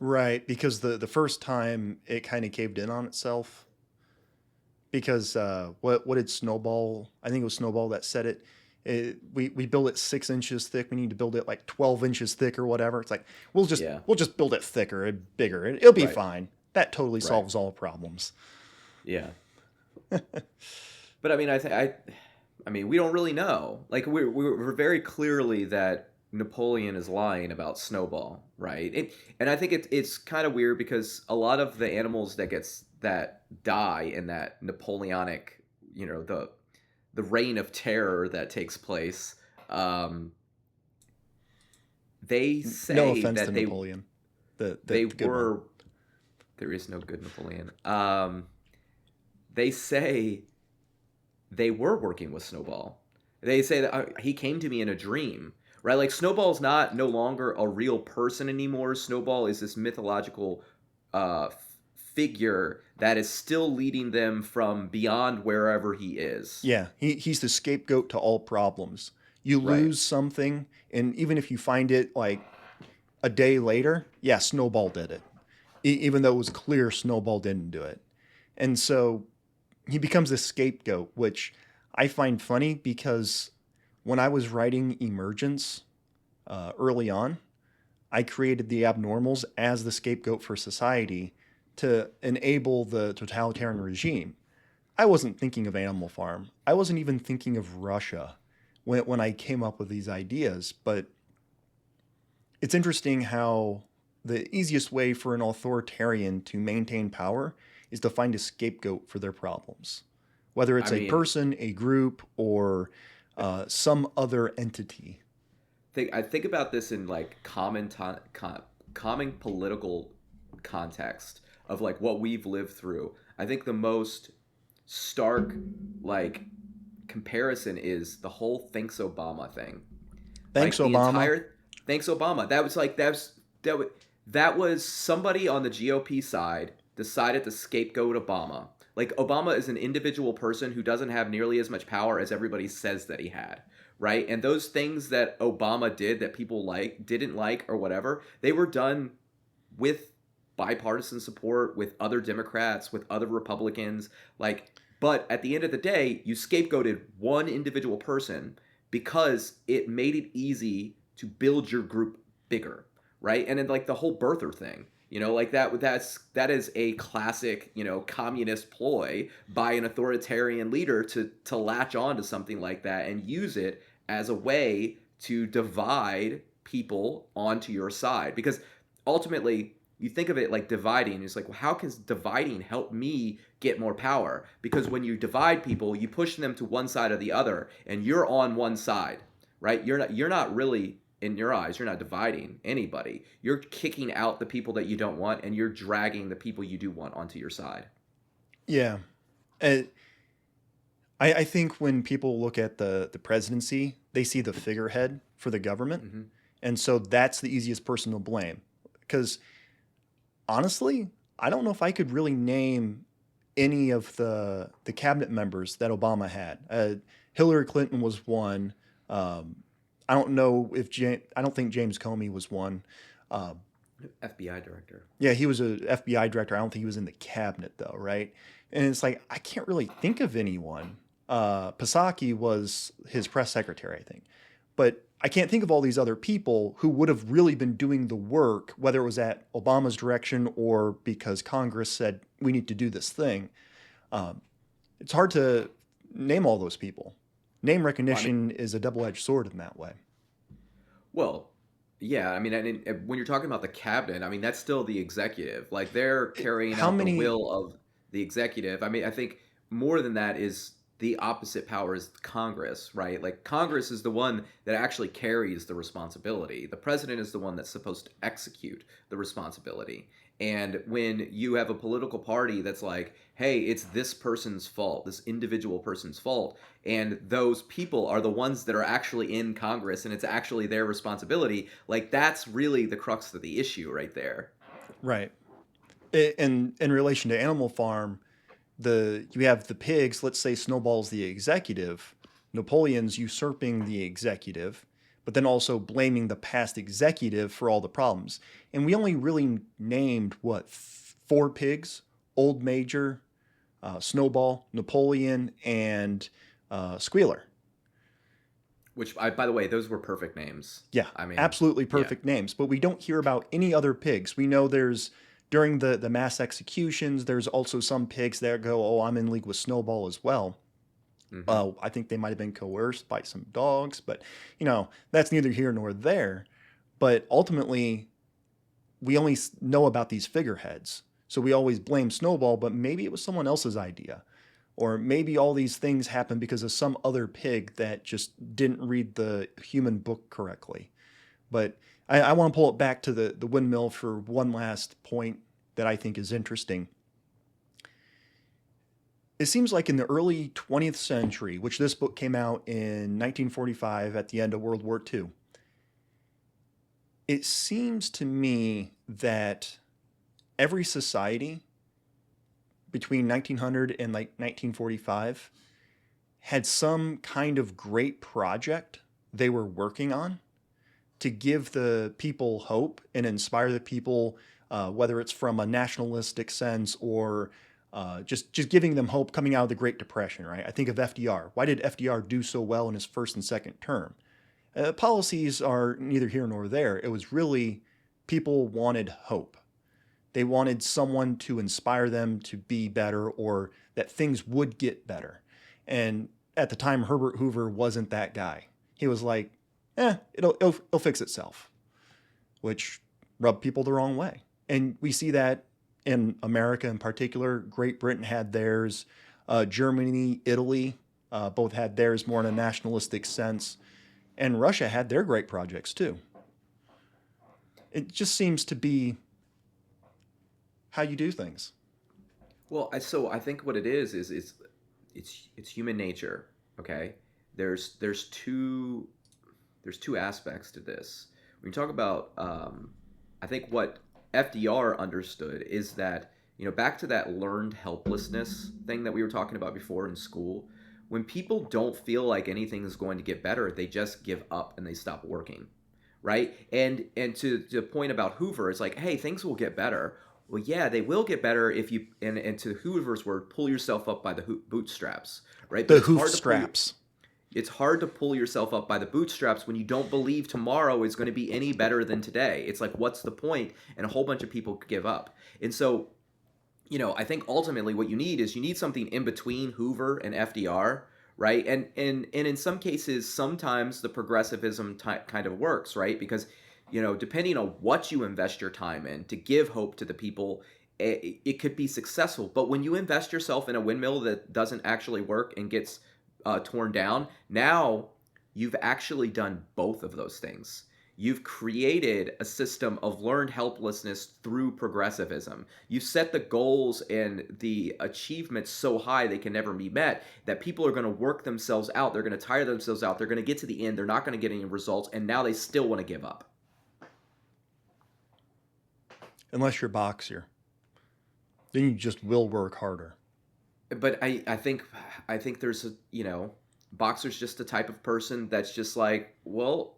Right, because the first time it kind of caved in on itself. Because what did Snowball? I think it was Snowball that said it. We build it 6 inches thick. We need to build it like 12 inches thick or whatever. It's like Yeah, we'll just build it thicker and bigger. It'll be right, fine. That totally right. solves all problems. Yeah. But I mean, I mean, we don't really know. Like we're very clearly that Napoleon is lying about Snowball, right? And I think it's kind of weird because a lot of the animals that die in that Napoleonic, the reign of terror that takes place, um, they No say offense to that Napoleon, the they good one. were. There is no good Napoleon. They say they were working with Snowball. They say that he came to me in a dream, right? Like Snowball's not no longer a real person anymore. Snowball is this mythological figure that is still leading them from beyond wherever he is. Yeah, he's the scapegoat to all problems. You Right. lose something, and even if you find it like a day later, yeah, Snowball did it. Even though it was clear Snowball didn't do it. And so he becomes a scapegoat, which I find funny because when I was writing Emergence early on, I created the abnormals as the scapegoat for society to enable the totalitarian regime. I wasn't thinking of Animal Farm. I wasn't even thinking of Russia when I came up with these ideas. But it's interesting how the easiest way for an authoritarian to maintain power is to find a scapegoat for their problems, whether I it's a mean, person, a group, or some other entity. I think about this in like common political context of like what we've lived through. I think the most stark like comparison is the whole thanks Obama thing. Thanks, Like the Obama. entire thanks Obama. That was like that was somebody on the GOP side decided to scapegoat Obama. Like Obama is an individual person who doesn't have nearly as much power as everybody says that he had, right? And those things that Obama did that people didn't like or whatever, they were done with bipartisan support with other Democrats, with other Republicans, like but at the end of the day, you scapegoated one individual person because it made it easy to build your group bigger, right? And then like the whole birther thing, like that is a classic, communist ploy by an authoritarian leader to latch on to something like that and use it as a way to divide people onto your side because ultimately you think of it like dividing. It's like, well, how can dividing help me get more power? Because when you divide people, you push them to one side or the other, and you're on one side, right? You're not really in your eyes. You're not dividing anybody. You're kicking out the people that you don't want, and you're dragging the people you do want onto your side. Yeah. Uh, I think when people look at the presidency, they see the figurehead for the government. Mm-hmm. And so that's the easiest person to blame. Because honestly, I don't know if I could really name any of the cabinet members that Obama had. Hillary Clinton was one. I don't know if I don't think James Comey was one. Uh, FBI director. Yeah, he was a FBI director. I don't think he was in the cabinet though, right? And it's like I can't really think of anyone. Psaki was his press secretary, I think, but I can't think of all these other people who would have really been doing the work, whether it was at Obama's direction or because Congress said we need to do this thing. Um, it's hard to name all those people. Name Well, I mean, recognition is a double-edged sword in that way. well, yeah, I mean, and when you're talking about the cabinet, I mean, that's still the executive. Like they're carrying How out the many will of the executive. I mean, I think more than that is the opposite power is Congress, right? Like Congress is the one that actually carries the responsibility. The president is the one that's supposed to execute the responsibility. And when you have a political party that's like, hey, it's this person's fault, this individual person's fault, and those people are the ones that are actually in Congress and it's actually their responsibility, like that's really the crux of the issue right there. right? In relation to Animal Farm, you have the pigs. Let's say Snowball's the executive, Napoleon's usurping the executive, but then also blaming the past executive for all the problems. And we only really named what four pigs: Old Major, Snowball, Napoleon, and Squealer. Which, by the way, those were perfect names. Yeah, I mean, absolutely yeah. perfect names. But we don't hear about any other pigs. We know there's during the mass executions, there's also some pigs that go, oh, I'm in league with Snowball as well. Hmm. I think they might have been coerced by some dogs, but that's neither here nor there. But ultimately, we only know about these figureheads. So we always blame Snowball, but maybe it was someone else's idea. Or maybe all these things happened because of some other pig that just didn't read the human book correctly. But I want to pull it back to the windmill for one last point that I think is interesting. It seems like in the early 20th century, which this book came out in 1945 at the end of World War II, it seems to me that every society between 1900 and like 1945 had some kind of great project they were working on to give the people hope and inspire the people, whether it's from a nationalistic sense or just giving them hope coming out of the Great Depression, right? I think of FDR. Why did FDR do so well in his first and second term? Policies are neither here nor there. It was really people wanted hope. They wanted someone to inspire them to be better or that things would get better. And at the time, Herbert Hoover wasn't that guy. He was like, it'll fix itself, which rubbed people the wrong way. And we see that in America in particular. Great Britain had theirs. Germany, Italy, both had theirs more in a nationalistic sense. And Russia had their great projects too. It just seems to be how you do things. Well, so I think what it is it's human nature. Okay, there's two aspects to this. When you talk about, I think what FDR understood is that back to that learned helplessness thing that we were talking about before in school. When people don't feel like anything is going to get better, they just give up and they stop working, right? And to the point about Hoover, it's like, hey, things will get better. Well, yeah, they will get better if you and to Hoover's word, pull yourself up by the bootstraps, right? But The hoof straps. it's hard to pull yourself up by the bootstraps when you don't believe tomorrow is going to be any better than today. It's like, what's the point? And a whole bunch of people give up. And so, I think ultimately what you need something in between Hoover and FDR, right? And in some cases, sometimes the progressivism kind of works, right? Because depending on what you invest your time in to give hope to the people, it could be successful. But when you invest yourself in a windmill that doesn't actually work and gets torn down, now you've actually done both of those things. You've created a system of learned helplessness through progressivism. You've set the goals and the achievements so high they can never be met that people are going to work themselves out. They're going to tire themselves out. They're going to get to the end. They're not going to get any results. And now they still want to give up. Unless you're a boxer, then you just will work harder. But I think there's boxer's just the type of person that's just like, well,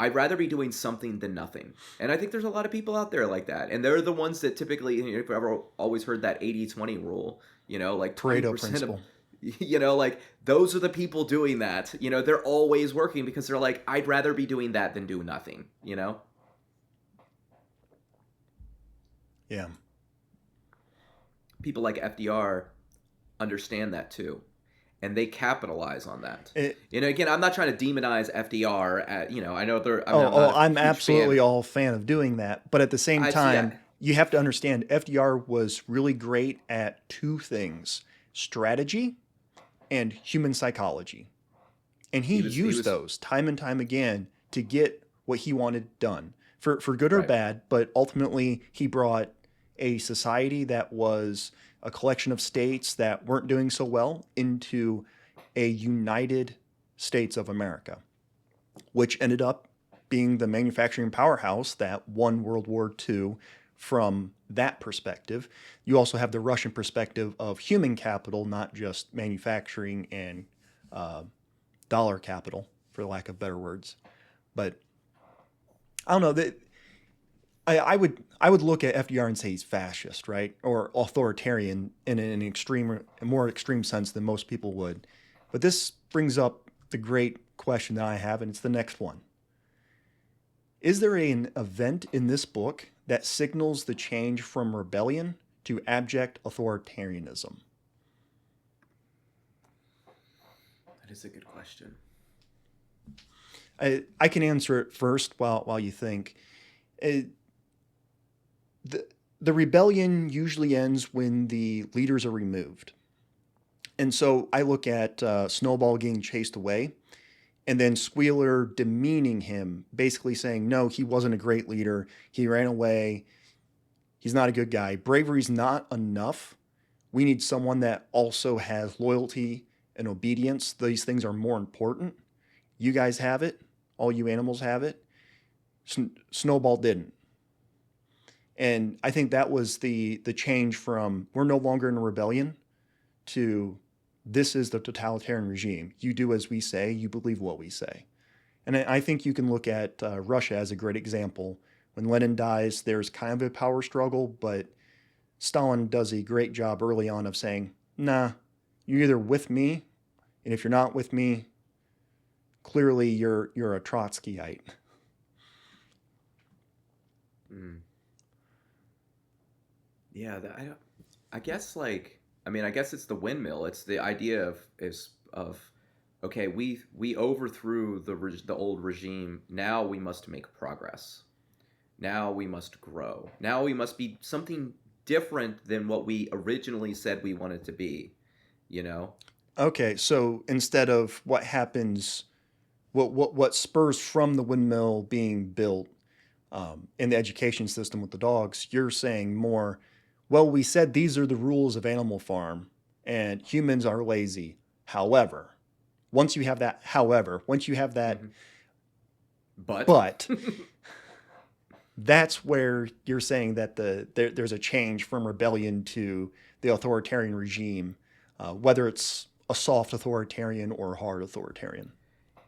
I'd rather be doing something than nothing. And I think there's a lot of people out there like that. And they're the ones that typically, if you've ever always heard that 80-20 rule, like Pareto 20% of, principle. like those are the people doing that. They're always working because they're like, I'd rather be doing that than do nothing, Yeah. People like FDR understand that too. And they capitalize on that. Again, I'm not trying to demonize FDR. I know they're. I'm absolutely all fan of doing that. But at the same time, you have to understand FDR was really great at two things: strategy and human psychology. And he used those time and time again to get what he wanted done, for good or bad. But ultimately, he brought a society that was a collection of states that weren't doing so well into a united states of America, which ended up being the manufacturing powerhouse that won World War II from that perspective. You also have the Russian perspective of human capital, not just manufacturing and dollar capital, for lack of better words. But I don't know that. I would look at FDR and say he's fascist, right, or authoritarian in a more extreme sense than most people would. But this brings up the great question that I have, and it's the next one. Is there an event in this book that signals the change from rebellion to abject authoritarianism? That is a good question. I can answer it first while you think. The rebellion usually ends when the leaders are removed. And so I look at Snowball getting chased away, and then Squealer demeaning him, basically saying, no, he wasn't a great leader. He ran away. He's not a good guy. Bravery's not enough. We need someone that also has loyalty and obedience. These things are more important. You guys have it. All you animals have it. Snowball didn't. And I think that was the change from we're no longer in a rebellion to this is the totalitarian regime. You do as we say, you believe what we say. And I think you can look at Russia as a great example. When Lenin dies, there's kind of a power struggle, but Stalin does a great job early on of saying, nah, you're either with me, and if you're not with me, clearly you're a Trotskyite. Mm. Yeah, I guess I guess it's the windmill. It's the idea of okay, we overthrew the old regime. Now we must make progress. Now we must grow. Now we must be something different than what we originally said we wanted to be. Okay, so instead of what happens, what spurs from the windmill being built in the education system with the dogs, you're saying more, well, we said these are the rules of Animal Farm, and humans are lazy. However, once you have that, mm-hmm. but that's where you're saying that there's a change from rebellion to the authoritarian regime, whether it's a soft authoritarian or a hard authoritarian.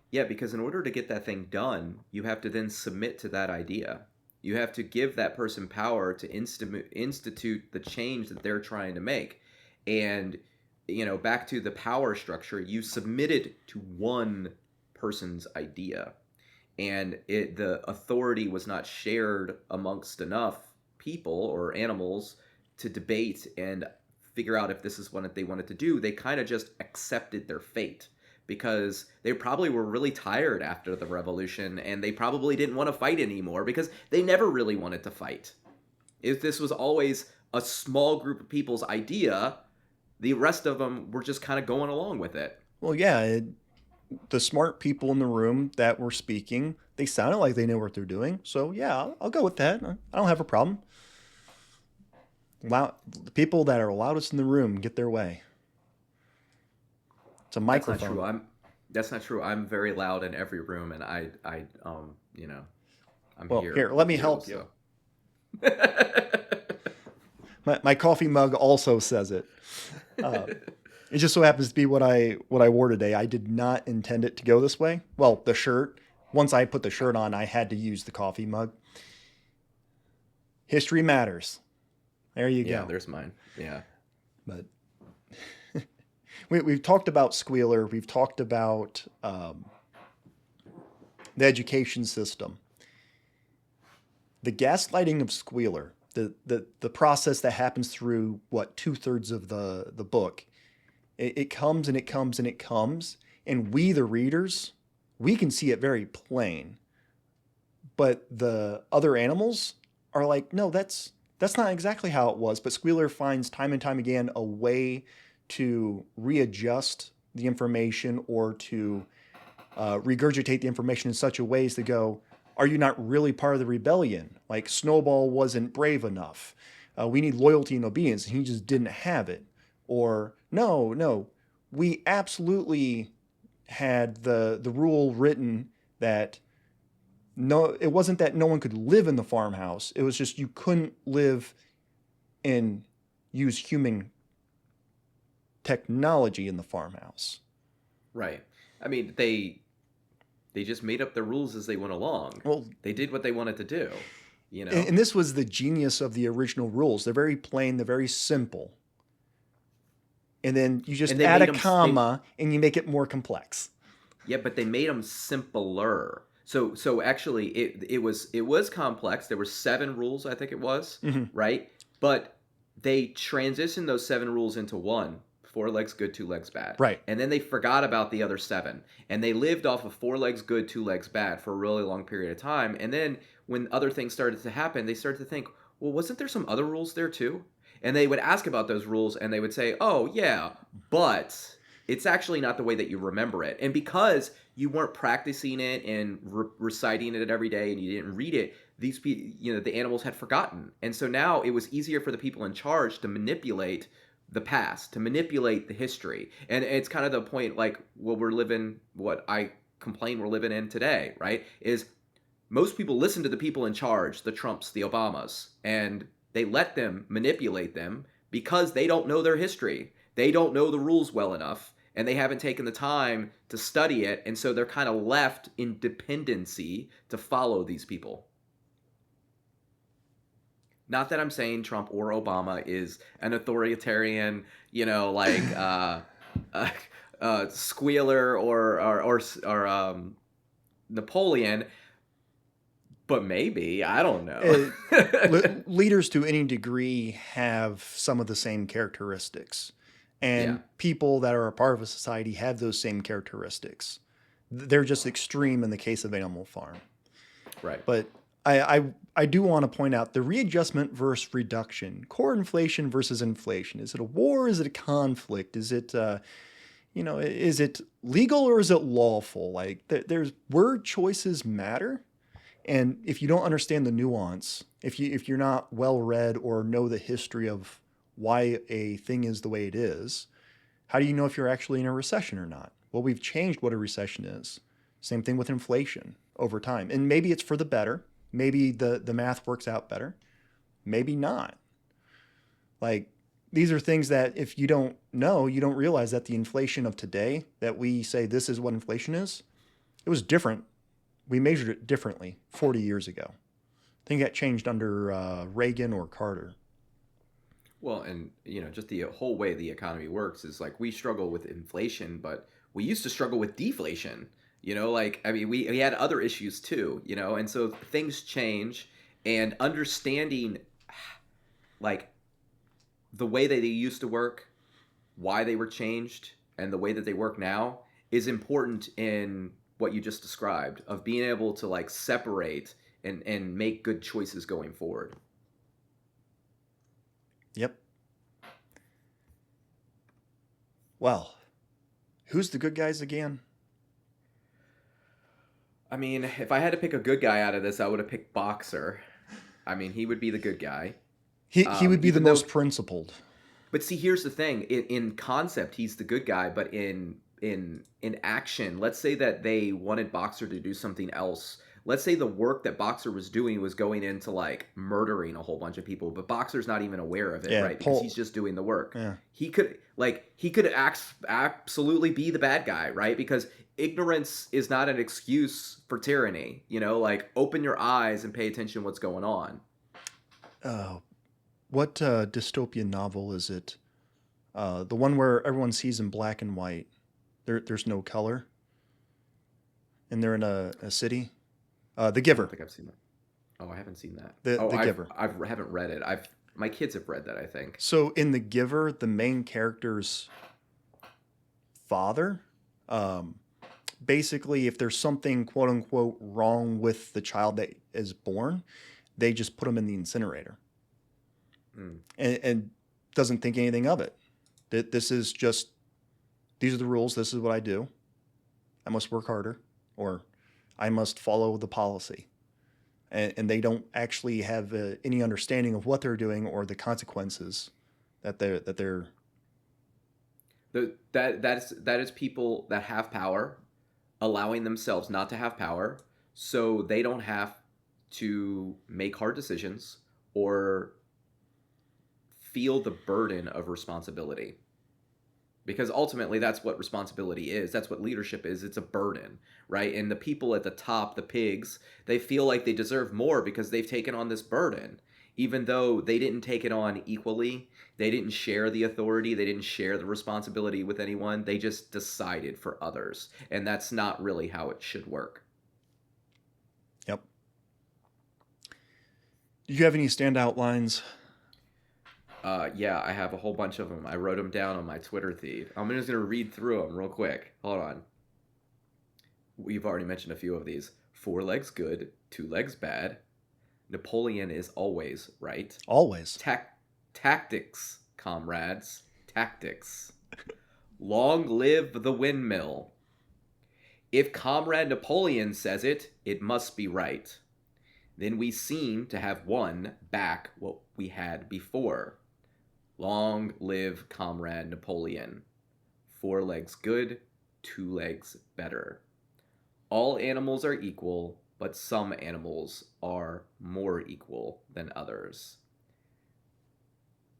Yeah, because in order to get that thing done, you have to then submit to that idea. You have to give that person power to institute the change that they're trying to make. And, back to the power structure, you submitted to one person's idea. And the authority was not shared amongst enough people or animals to debate and figure out if this is what they wanted to do. They kind of just accepted their fate, because they probably were really tired after the revolution, and they probably didn't want to fight anymore because they never really wanted to fight. If this was always a small group of people's idea, the rest of them were just kind of going along with it. Well, yeah, the smart people in the room that were speaking, they sounded like they knew what they're doing. So yeah, I'll go with that. I don't have a problem. The people that are loudest in the room get their way. It's a microphone. That's not true. I'm very loud in every room, and I'm well, here. Here, let me help you. my coffee mug also says it. It just so happens to be what I wore today. I did not intend it to go this way. Well, the shirt, once I put the shirt on, I had to use the coffee mug. History matters. There you Yeah, go. there's mine. Yeah. But we've talked about Squealer. We've talked about the education system. The gaslighting of Squealer, the process that happens through, what, 2/3 of the book, it comes and it comes and it comes. And we, the readers, we can see it very plain. But the other animals are like, no, that's not exactly how it was. But Squealer finds time and time again a way to readjust the information or to regurgitate the information in such a way as to go, are you not really part of the rebellion? Like Snowball wasn't brave enough. We need loyalty and obedience, and he just didn't have it. Or no, we absolutely had the rule written that no, it wasn't that no one could live in the farmhouse. It was just you couldn't live and use human technology in the farmhouse. Right. I mean, they just made up the rules as they went along. Well, They did what they wanted to do, you know? and this was the genius of the original rules. They're very plain, they're very simple. And then you just And they add made a them comma and you make it more complex. yeah, but they made them simpler. So actually it was complex. There were 7 rules, I think it was, right? But they transitioned those 7 rules into one. 4 legs good, 2 legs bad. Right. And then they forgot about the other 7. And they lived off of 4 legs good, 2 legs bad for a really long period of time. And then when other things started to happen, they started to think, well, wasn't there some other rules there too? And they would ask about those rules and they would say, oh, yeah, but it's actually not the way that you remember it. And because you weren't practicing it and reciting it every day and you didn't read it, these the animals had forgotten. And so now it was easier for the people in charge to manipulate the past, to manipulate the history. And it's kind of the point, like, well, what I complain we're living in today, right? Is most people listen to the people in charge, the Trumps, the Obamas, and they let them manipulate them because they don't know their history. They don't know the rules well enough, and they haven't taken the time to study it, and so they're kind of left in dependency to follow these people. Not that I'm saying Trump or Obama is an authoritarian, Squealer or Napoleon, but maybe, I don't know. Leaders to any degree have some of the same characteristics. And Yeah. people that are a part of a society have those same characteristics. They're just extreme in the case of Animal Farm. Right. But I do want to point out the readjustment versus reduction, core inflation versus inflation. Is it a war? Is it a conflict? Is it, is it legal or is it lawful? Like there's word choices matter. And if you don't understand the nuance, if you're not well read or know the history of why a thing is the way it is, how do you know if you're actually in a recession or not? Well, we've changed what a recession is. Same thing with inflation over time. And maybe it's for the better. Maybe the math works out better. Maybe not. Like, these are things that if you don't know, you don't realize that the inflation of today, that we say this is what inflation is, it was different. We measured it differently 40 years ago. I think that changed under Reagan or Carter. Well, and just the whole way the economy works is like we struggle with inflation, but we used to struggle with deflation. We had other issues too, and so things change, and understanding like the way that they used to work, why they were changed, and the way that they work now is important in what you just described of being able to like separate and make good choices going forward. Yep. Well, who's the good guys again? I mean, if I had to pick a good guy out of this, I would have picked Boxer. I mean, he would be the good guy. He would be the even though- most principled. But see, here's the thing: in concept, he's the good guy, but in action, let's say that they wanted Boxer to do something else. Let's say the work that Boxer was doing was going into like murdering a whole bunch of people, but Boxer's not even aware of it, right? Because he's just doing the work. Yeah. He could absolutely be the bad guy, right? Because ignorance is not an excuse for tyranny. Like, open your eyes and pay attention to what's going on. Uh, what dystopian novel is it? The one where everyone sees in black and white. There's no color, and they're in a city. The I don't Giver. think I've seen that. Oh, I haven't seen that. The I Giver. haven't read it. My kids have read that, I think. So in The Giver, the main character's father, um, basically, if there's something quote unquote wrong with the child that is born, they just put him in the incinerator, Mm. and doesn't think anything of it. That this is just these are the rules. This is what I do. I must work harder, or I must follow the policy. And they don't actually have any understanding of what they're doing or the consequences that they're. That is people that have power allowing themselves not to have power, so they don't have to make hard decisions or feel the burden of responsibility. Because ultimately, that's what responsibility is. That's what leadership is. It's a burden, right? And the people at the top, the pigs, they feel like they deserve more because they've taken on this burden, even though they didn't take it on equally. They didn't share the authority. They didn't share the responsibility with anyone. They just decided for others. And that's not really how it should work. Yep. Do you have any standout lines? Yeah, I have a whole bunch of them. I wrote them down on my Twitter feed. I'm just going to read through them real quick. Hold on. We've already mentioned a few of these. 4 legs good, 2 legs bad. Napoleon is always right. Always. Tactics, comrades. Tactics. Long live the windmill. If Comrade Napoleon says it, it must be right. Then we seem to have won back what we had before. Long live Comrade Napoleon. 4 legs good, 2 legs better. All animals are equal, but some animals are more equal than others.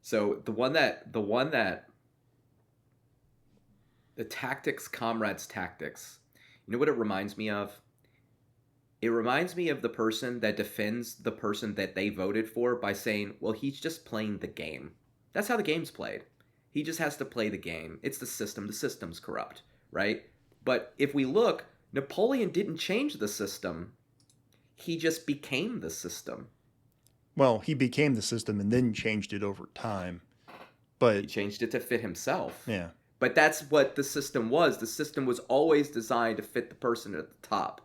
So the tactics, comrades tactics. You know what it reminds me of? It reminds me of the person that defends the person that they voted for by saying, well, he's just playing the game. That's how the game's played. He just has to play the game. It's the system. The system's corrupt, right? But if we look, Napoleon didn't change the system. He just became the system. Well, he became the system and then changed it over time. But He changed it to fit himself. yeah. But that's what the system was. The system was always designed to fit the person at the top.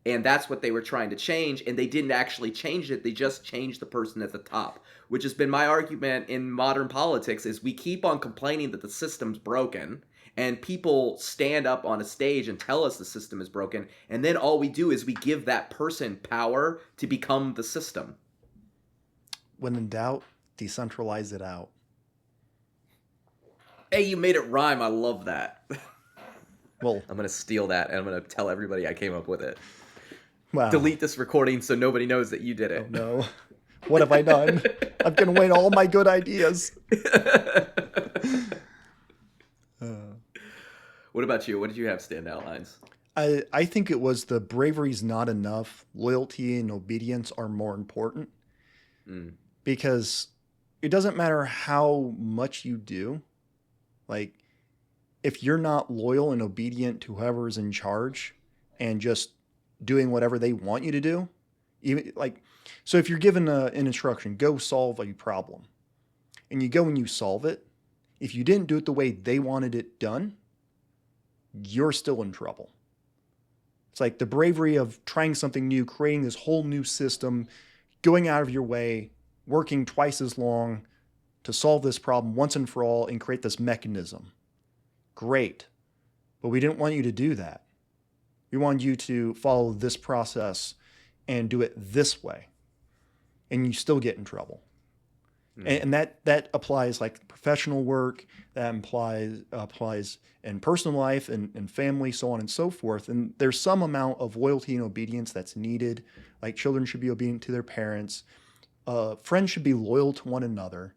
And that's what they were trying to change, and they didn't actually change it. They just changed the person at the top, which has been my argument in modern politics, is we keep on complaining that the system's broken, and people stand up on a stage and tell us the system is broken, and then all we do is we give that person power to become the system. When in doubt, decentralize it out. Hey, you made it rhyme. I love that. Well, I'm going to steal that, and I'm going to tell everybody I came up with it. wow. Delete this recording so nobody knows that you did it. Oh, no. What have I done? I've given away all my good ideas. What about you? What did you have standout lines? I think it was the bravery's not enough. Loyalty and obedience are more important. Because it doesn't matter how much you do. Like, if you're not loyal and obedient to whoever's in charge and just doing whatever they want you to do, even like, so if you're given an instruction, go solve a problem, and you go and you solve it, if you didn't do it the way they wanted it done, you're still in trouble. It's like the bravery of trying something new, creating this whole new system, going out of your way, working twice as long to solve this problem once and for all and create this mechanism. Great. But we didn't want you to do that. We wanted you to follow this process and do it this way. And you still get in trouble. And that applies like professional work, that applies in personal life and family, so on and so forth. And there's some amount of loyalty and obedience that's needed. Like children should be obedient to their parents. Friends should be loyal to one another.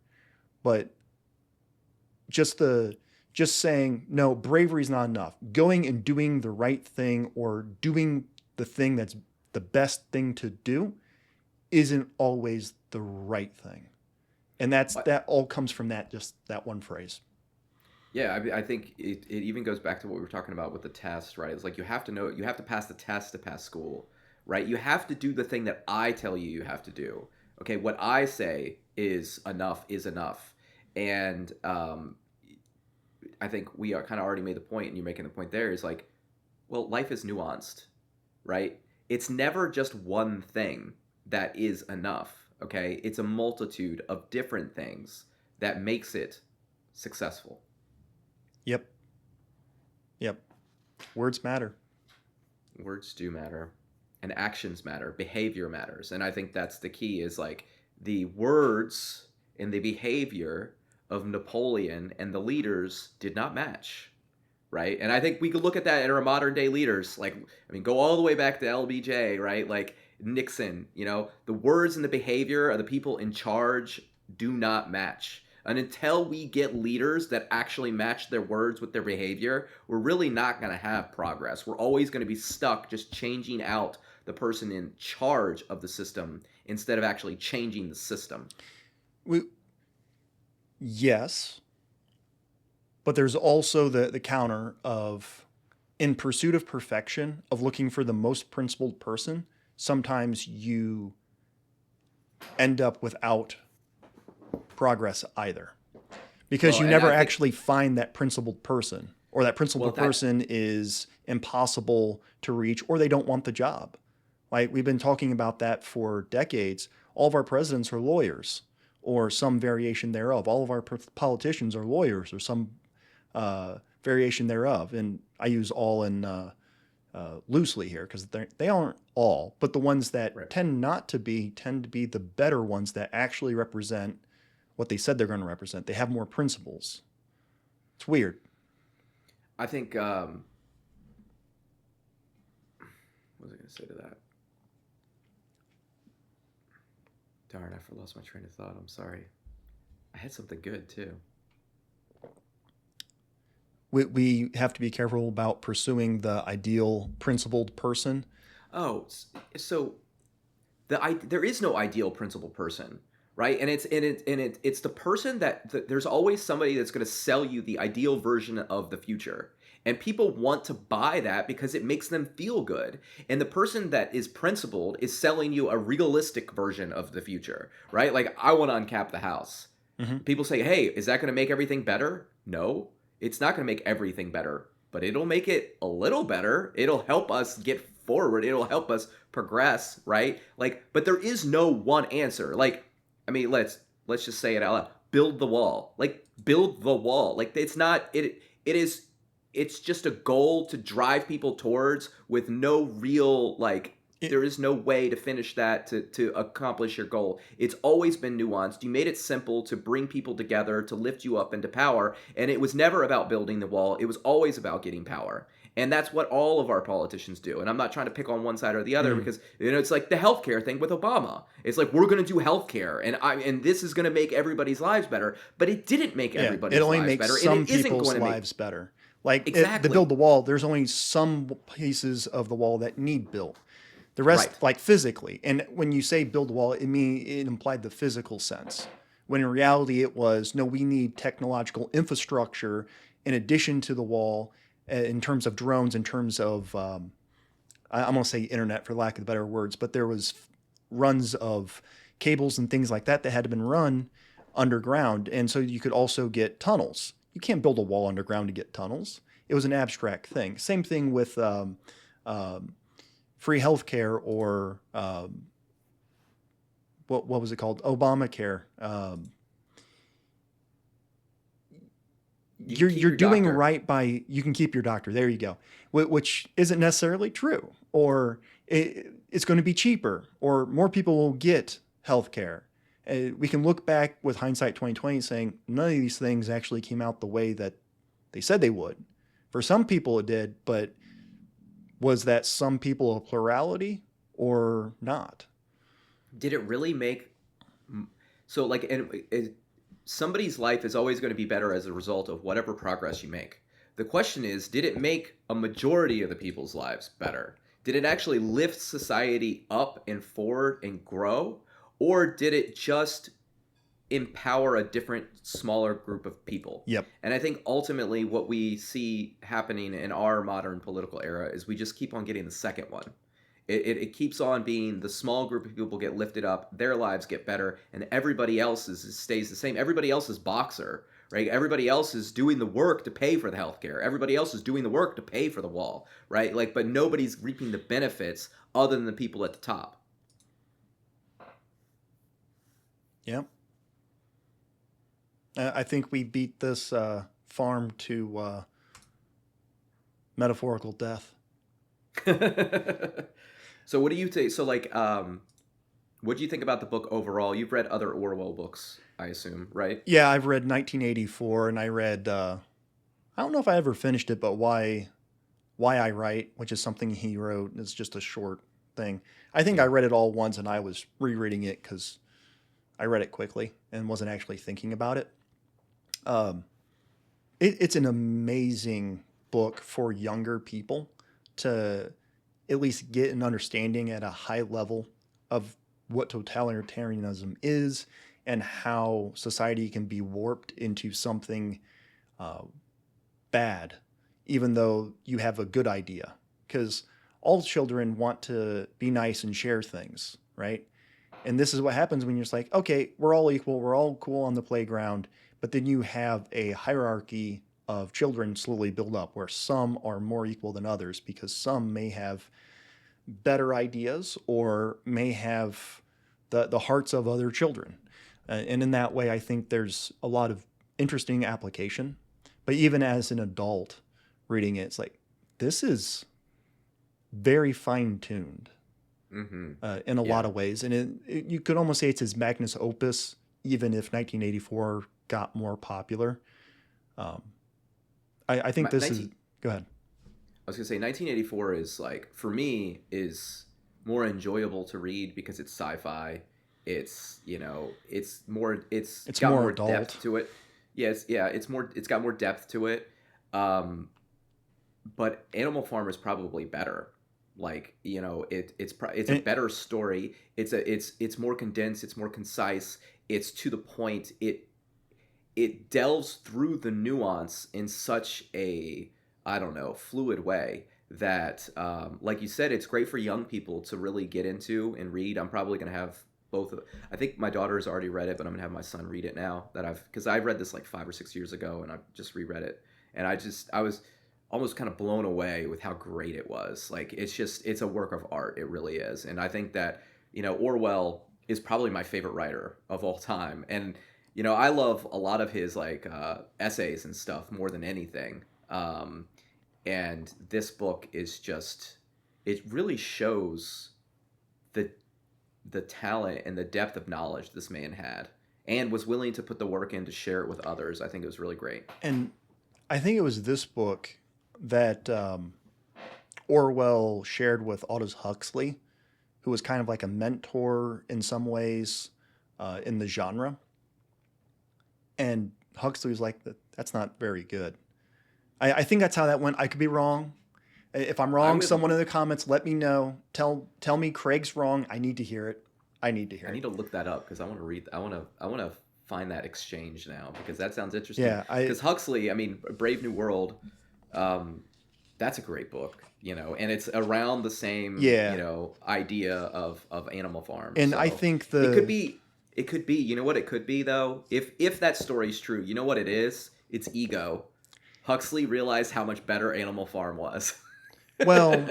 But just the just saying, no, bravery is not enough. Going and doing the right thing or doing the thing that's the best thing to do isn't always the right thing. And that all comes from just that one phrase. Yeah, I think it even goes back to what we were talking about with the test, right? It's like you have to know, you have to pass the test to pass school, right? You have to do the thing that I tell you you have to do. Okay, what I say is enough is enough. And I think we are kind of already made the point, and you're making the point there is like, well, life is nuanced, right? It's never just one thing that is enough, okay? It's a multitude of different things that makes it successful. Yep. Yep. Words matter. Words do matter, and actions matter, behavior matters. And I think that's the key is like the words and the behavior of Napoleon and the leaders did not match, right? And I think we could look at that in our modern day leaders. Like, I mean, go all the way back to LBJ, right? Like Nixon, the words and the behavior of the people in charge do not match. And until we get leaders that actually match their words with their behavior, we're really not going to have progress. We're always going to be stuck just changing out the person in charge of the system instead of actually changing the system. We, yes, but there's also the counter of in pursuit of perfection, of looking for the most principled person, sometimes you end up without progress either. Because Well, you and never I think, actually find that principled person, or that well, principled that, person is impossible to reach, or they don't want the job. Like we've been talking about that for decades. All of our presidents are lawyers, or some variation thereof. All of our politicians are lawyers, or some variation thereof. And I use all in loosely here because they aren't all, but the ones that right. tend not to be tend to be the better ones that actually represent what they said they're going to represent. They have more principles. It's weird. I think, what was I going to say to that? Darn, I lost my train of thought. I'm sorry. I had something good too. We have to be careful about pursuing the ideal principled person. Oh, so there is no ideal principal person, right? And it's the person there's always somebody that's going to sell you the ideal version of the future. And people want to buy that because it makes them feel good. And the person that is principled is selling you a realistic version of the future, right? Like I want to uncap the house. Mm-hmm. People say, "Hey, is that going to make everything better?" No, it's not going to make everything better, but it'll make it a little better. It'll help us get forward. It'll help us progress, right? Like, but there is no one answer. Like, I mean, let's just say it out loud. Build the wall. Like, build the wall. Like, it's not it. It is. It's just a goal to drive people towards with no real like. It, There is no way to finish that to accomplish your goal. It's always been nuanced. You made it simple to bring people together, to lift you up into power. And it was never about building the wall. It was always about getting power. And that's what all of our politicians do. And I'm not trying to pick on one side or the other mm, because it's like the healthcare thing with Obama. It's like we're going to do healthcare and this is going to make everybody's lives better, but it didn't make yeah, it everybody's only lives makes better and some it isn't people's going to make lives better. Like the exactly build the wall, there's only some pieces of the wall that need built. The right. rest, like physically. And when you say build the wall, it implied the physical sense. When in reality, it was no, we need technological infrastructure in addition to the wall in terms of drones, in terms of, I'm going to say internet for lack of better words, but there was runs of cables and things like that that had to been run underground. And so you could also get tunnels. You can't build a wall underground to get tunnels. It was an abstract thing. Same thing with free healthcare or what was it called? Obamacare. You can keep You're your doing doctor. right by you can keep your doctor. There you go, which isn't necessarily true. Or it's going to be cheaper, or more people will get healthcare. We can look back with hindsight 2020 saying none of these things actually came out the way that they said they would. For some people it did, but was that some people a plurality or not? Did it really make so like and somebody's life is always going to be better as a result of whatever progress you make. The question is, did it make a majority of the people's lives better? Did it actually lift society up and forward and grow? Or did it just empower a different, smaller group of people? Yep. And I think ultimately what we see happening in our modern political era is we just keep on getting the second one. It keeps on being the small group of people get lifted up, their lives get better, and everybody else's stays the same. Everybody else is boxer, right? Everybody else is doing the work to pay for the healthcare. Everybody else is doing the work to pay for the wall, right? Like, but nobody's reaping the benefits other than the people at the top. Yep. I think we beat this farm to metaphorical death. So what do you think? So like, what do you think about the book overall? You've read other Orwell books, I assume, right? Yeah, I've read 1984, and I read. I don't know if I ever finished it, but why I Write, which is something he wrote. It's just a short thing. I think I read it all once, and I was rereading it because I read it quickly and wasn't actually thinking about it. It's an amazing book for younger people to at least get an understanding at a high level of what totalitarianism is and how society can be warped into something bad, even though you have a good idea. Because all children want to be nice and share things, right? And this is what happens when you're just like, okay, we're all equal, we're all cool on the playground, but then you have a hierarchy of children slowly build up where some are more equal than others because some may have better ideas or may have the hearts of other children. And in that way, I think there's a lot of interesting application. But even as an adult reading it, it's like, this is very fine-tuned in a lot of ways. And you could almost say it's his magnus opus, even if 1984 got more popular. I think this is... Go ahead. I was gonna say 1984 is like, for me, is more enjoyable to read because it's sci-fi. It's, you know, it's got more more adult. depth to it. It's got more depth to it. But Animal Farm is probably better. Like, you know, it's a better story. It's more condensed. It's more concise. It's to the point. It delves through the nuance in such a, I don't know, fluid way that, like you said, it's great for young people to really get into and read. I'm probably going to have both. I think my daughter has already read it, but I'm going to have my son read it now because I read this like 5 or 6 years ago and I just reread it. And I was almost kind of blown away with how great it was. Like, it's a work of art. It really is. And I think that, you know, Orwell is probably my favorite writer of all time. And, you know, I love a lot of his like essays and stuff more than anything. And this book is just, it really shows the talent and the depth of knowledge this man had and was willing to put the work in to share it with others. I think it was really great. And I think it was this book that Orwell shared with Aldous Huxley, who was kind of like a mentor in some ways in the genre. And Huxley was like, that's not very good. I think that's how that went. I could be wrong. If I'm wrong, someone in the comments, let me know. Tell me Craig's wrong. I need to hear it. I need to look that up because I want to read. I want to find that exchange now because that sounds interesting. Yeah, because Huxley, I mean, Brave New World, that's a great book, you know, and it's around the same, you know, idea of Animal Farm. And so I think it could be, you know what it could be though, if that story's true, you know what it is? It's ego. Huxley realized how much better Animal Farm was. Well,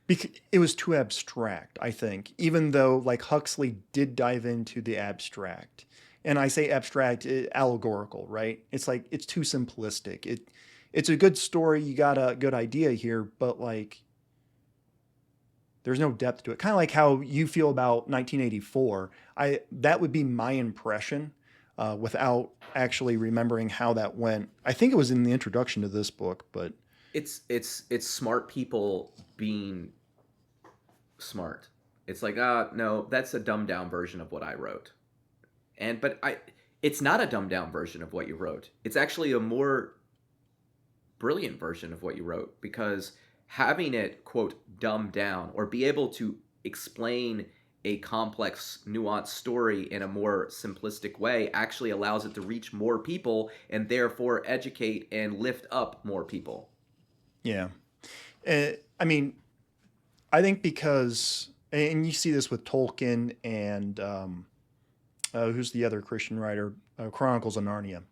because it was too abstract, I think, even though like Huxley did dive into the abstract. And I say abstract, allegorical, right? It's like, it's too simplistic. It's a good story. You got a good idea here, but like, there's no depth to it. Kind of like how you feel about 1984. That would be my impression without actually remembering how that went. I think it was in the introduction to this book, but it's smart people being smart. It's like, no, that's a dumbed down version of what I wrote. it's not a dumbed down version of what you wrote. It's actually a more brilliant version of what you wrote, because having it, quote, dumbed down, or be able to explain a complex, nuanced story in a more simplistic way, actually allows it to reach more people and therefore educate and lift up more people. Yeah. I mean, I think because, and you see this with Tolkien and who's the other Christian writer? Chronicles of Narnia.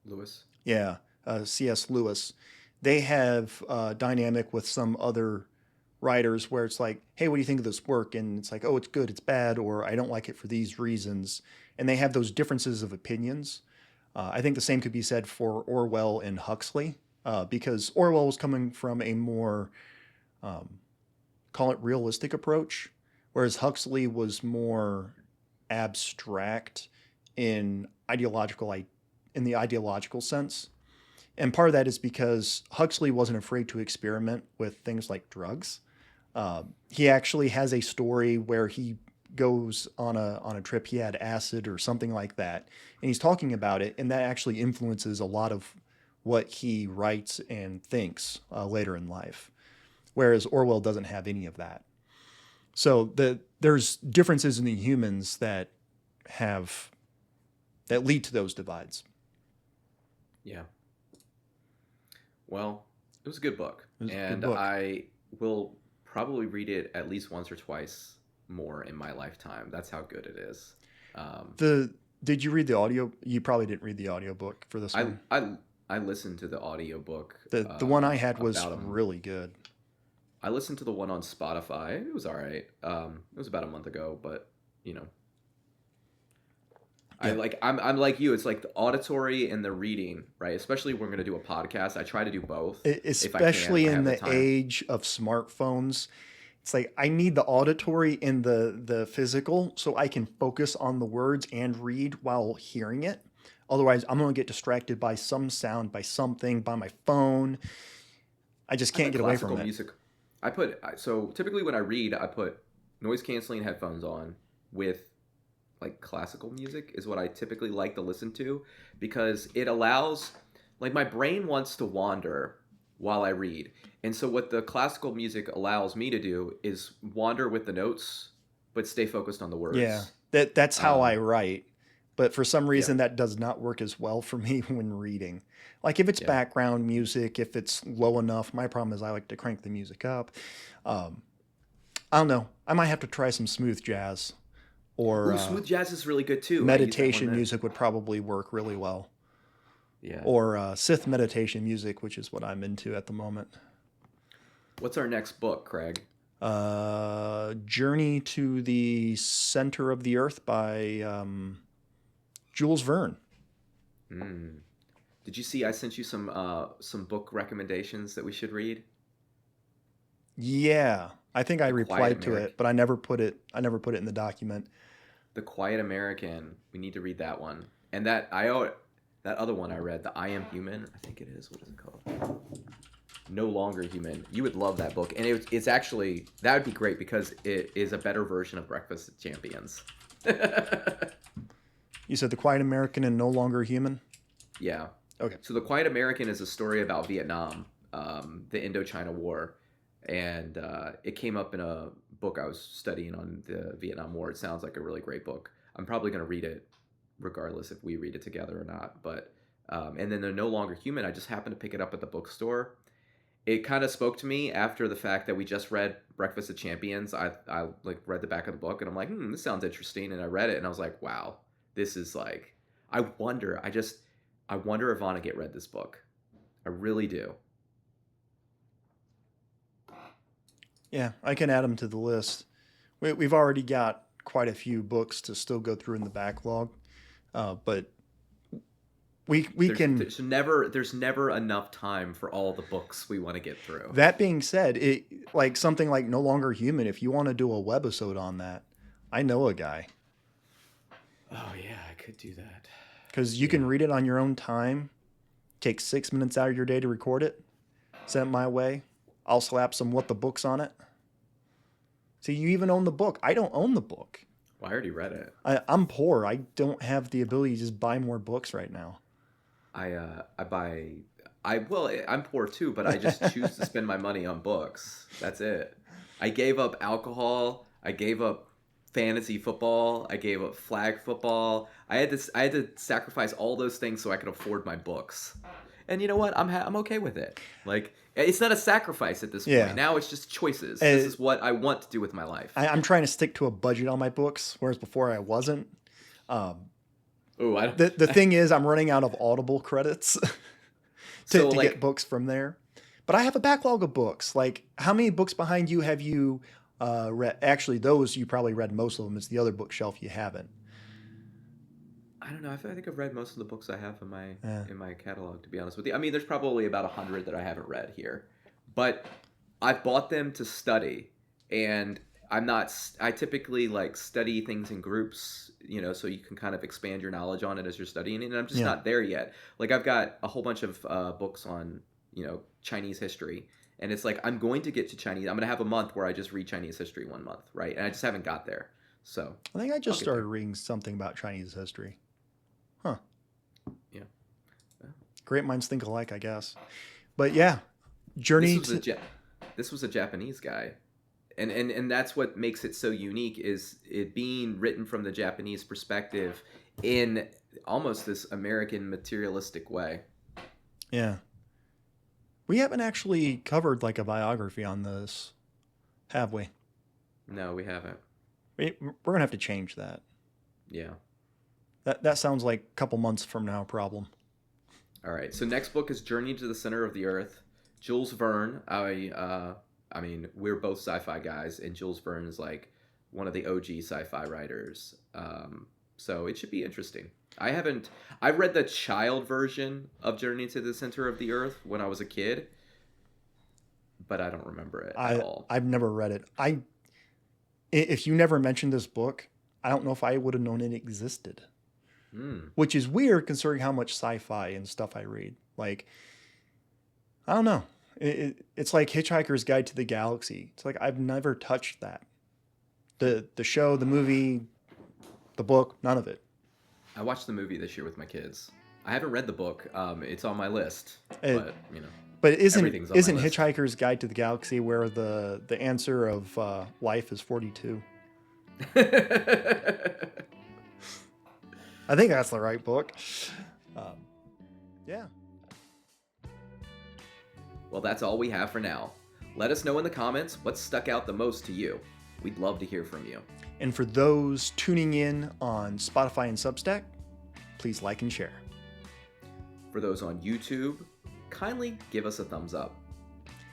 Lewis? Yeah, C.S. Lewis. They have a dynamic with some other writers where it's like, hey, what do you think of this work? And it's like, oh, it's good, it's bad, or I don't like it for these reasons. And they have those differences of opinions. I think the same could be said for Orwell and Huxley, because Orwell was coming from a more, call it realistic approach, whereas Huxley was more abstract in the ideological sense. And part of that is because Huxley wasn't afraid to experiment with things like drugs. He actually has a story where he goes on a trip. He had acid or something like that, and he's talking about it, and that actually influences a lot of what he writes and thinks later in life. Whereas Orwell doesn't have any of that. So there's differences in the humans that lead to those divides. Yeah. Well, it was a good book. It was a good And book. I will probably read it at least once or twice more in my lifetime. That's how good it is. Did you read the audio? You probably didn't read the audiobook for this I, one. I listened to the audiobook. The one I had was about really good. I listened to the one on Spotify. It was all right. It was about a month ago, but you know, Yeah. I'm like you. It's like the auditory and the reading, right? Especially when we're gonna do a podcast. I try to do both if I can, Especially if I in have the the time. age of smartphones, it's like I need the auditory and the physical so I can focus on the words and read while hearing it. Otherwise, I'm going to get distracted by some sound, by something, by my phone. I just I can't put get away classical from it. music. So typically when I read, I put noise canceling headphones on with like classical music is what I typically like to listen to, because it allows, like, my brain wants to wander while I read. And so what the classical music allows me to do is wander with the notes but stay focused on the Yeah, words. that's how I Um write. But for some yeah. reason, that does not work as well for me when reading. Like if it's Yeah. background music, if it's low enough, my problem is I like to crank the music up. Um, I don't know. I might have to try some smooth jazz or Ooh, smooth jazz is really good too. I use that one meditation minute. music would probably work really well. Yeah. Or Sith meditation music, which is what I'm into at the moment. What's our next book, Craig? Journey to the Center of the Earth by Jules Verne. Hmm. Did you see I sent you some book recommendations that we should read? Yeah, I think I The Quiet replied to American. it, but I never put it. I never put it in the document. The Quiet American. We need to read that one. And that other one I read, the I Am Human, I think it is. What is it called? No Longer Human. You would love that book. And it's actually, that would be great because it is a better version of Breakfast with Champions. You said The Quiet American and No Longer Human. Yeah. Okay. So The Quiet American is a story about Vietnam, the Indochina War. And it came up in a book I was studying on the Vietnam War. It sounds like a really great book. I'm probably going to read it regardless if we read it together or not. But and then the No Longer Human, I just happened to pick it up at the bookstore. It kind of spoke to me after the fact that we just read Breakfast of Champions. I like read the back of the book and I'm like, this sounds interesting. And I read it and I was like, wow, this is like, I wonder if Vonnegut read this book. I really do. Yeah, I can add them to the list. We've already got quite a few books to still go through in the backlog, but we can. There's never enough time for all the books we want to get through. That being said, it like something like No Longer Human. If you want to do a webisode on that, I know a guy Oh yeah, I could do that. because you can read it on your own time. Take 6 minutes out of your day to record it. Send it my way. I'll slap some what the books on it. So you even own the book. I don't own the book. Well, I already read it. I'm poor. I don't have the ability to just buy more books right now. I buy I'm poor too, but I just choose to spend my money on books. That's it. I gave up alcohol. I gave up fantasy football. I gave up flag football. I had to sacrifice all those things so I could afford my books. And you know what? I'm okay with it. Like it's not a sacrifice at this Yeah. point. Now it's just choices. This is what I want to do with my life. I'm trying to stick to a budget on my books, whereas before I wasn't. Oh, I The thing is, I'm running out of Audible credits to like, get books from there. But I have a backlog of books. Like, how many books behind you have you read? Actually, those you probably read most of them. It's the other bookshelf you haven't. I don't know. I think I've read most of the books I have Yeah. in my catalog. To be honest with you, I mean, there's probably about 100 that I haven't read here, but I've bought them to study, and I'm not. I typically like study things in groups, you know, so you can kind of expand your knowledge on it as you're studying it. And I'm just Yeah. not there yet. Like I've got a whole bunch of books on, you know, Chinese history, and it's like I'm going to get to Chinese. I'm going to have a month where I just read Chinese history 1 month, right? And I just haven't got there. So I think I just I'll get started there. reading something about Chinese history. Huh. Yeah. Great minds think alike, I guess. But yeah, Journey This was to... this was a Japanese guy, and that's what makes it so unique is it being written from the Japanese perspective in almost this American materialistic way. Yeah. We haven't actually covered like a biography on this, have we? No, we haven't. We're going to have to change that. Yeah. That sounds like a couple months from now problem. All right. So next book is Journey to the Center of the Earth. Jules Verne. I mean, we're both sci-fi guys, and Jules Verne is like one of the OG sci-fi writers. So it should be interesting. I read the child version of Journey to the Center of the Earth when I was a kid, but I don't remember it at all. I've never read it. If you never mentioned this book, I don't know if I would have known it existed. Which is weird considering how much sci-fi and stuff I read. Like, I don't know. It's like Hitchhiker's Guide to the Galaxy. It's like I've never touched that. The show, the movie, the book, none of it. I watched the movie this year with my kids. I haven't read the book. It's on my list, but you know. But everything's on my isn't list. Hitchhiker's Guide to the Galaxy where the answer of life is 42? I think that's the right book. Yeah. Well, that's all we have for now. Let us know in the comments what stuck out the most to you. We'd love to hear from you. And for those tuning in on Spotify and Substack, please like and share. For those on YouTube, kindly give us a thumbs up.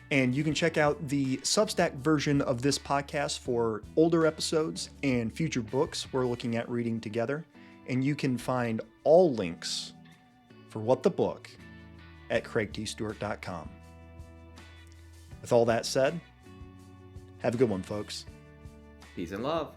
And you can check out the Substack version of this podcast for older episodes and future books we're looking at reading together. And you can find all links for What the Book at craigtstewart.com. With all that said, have a good one, folks. Peace and love.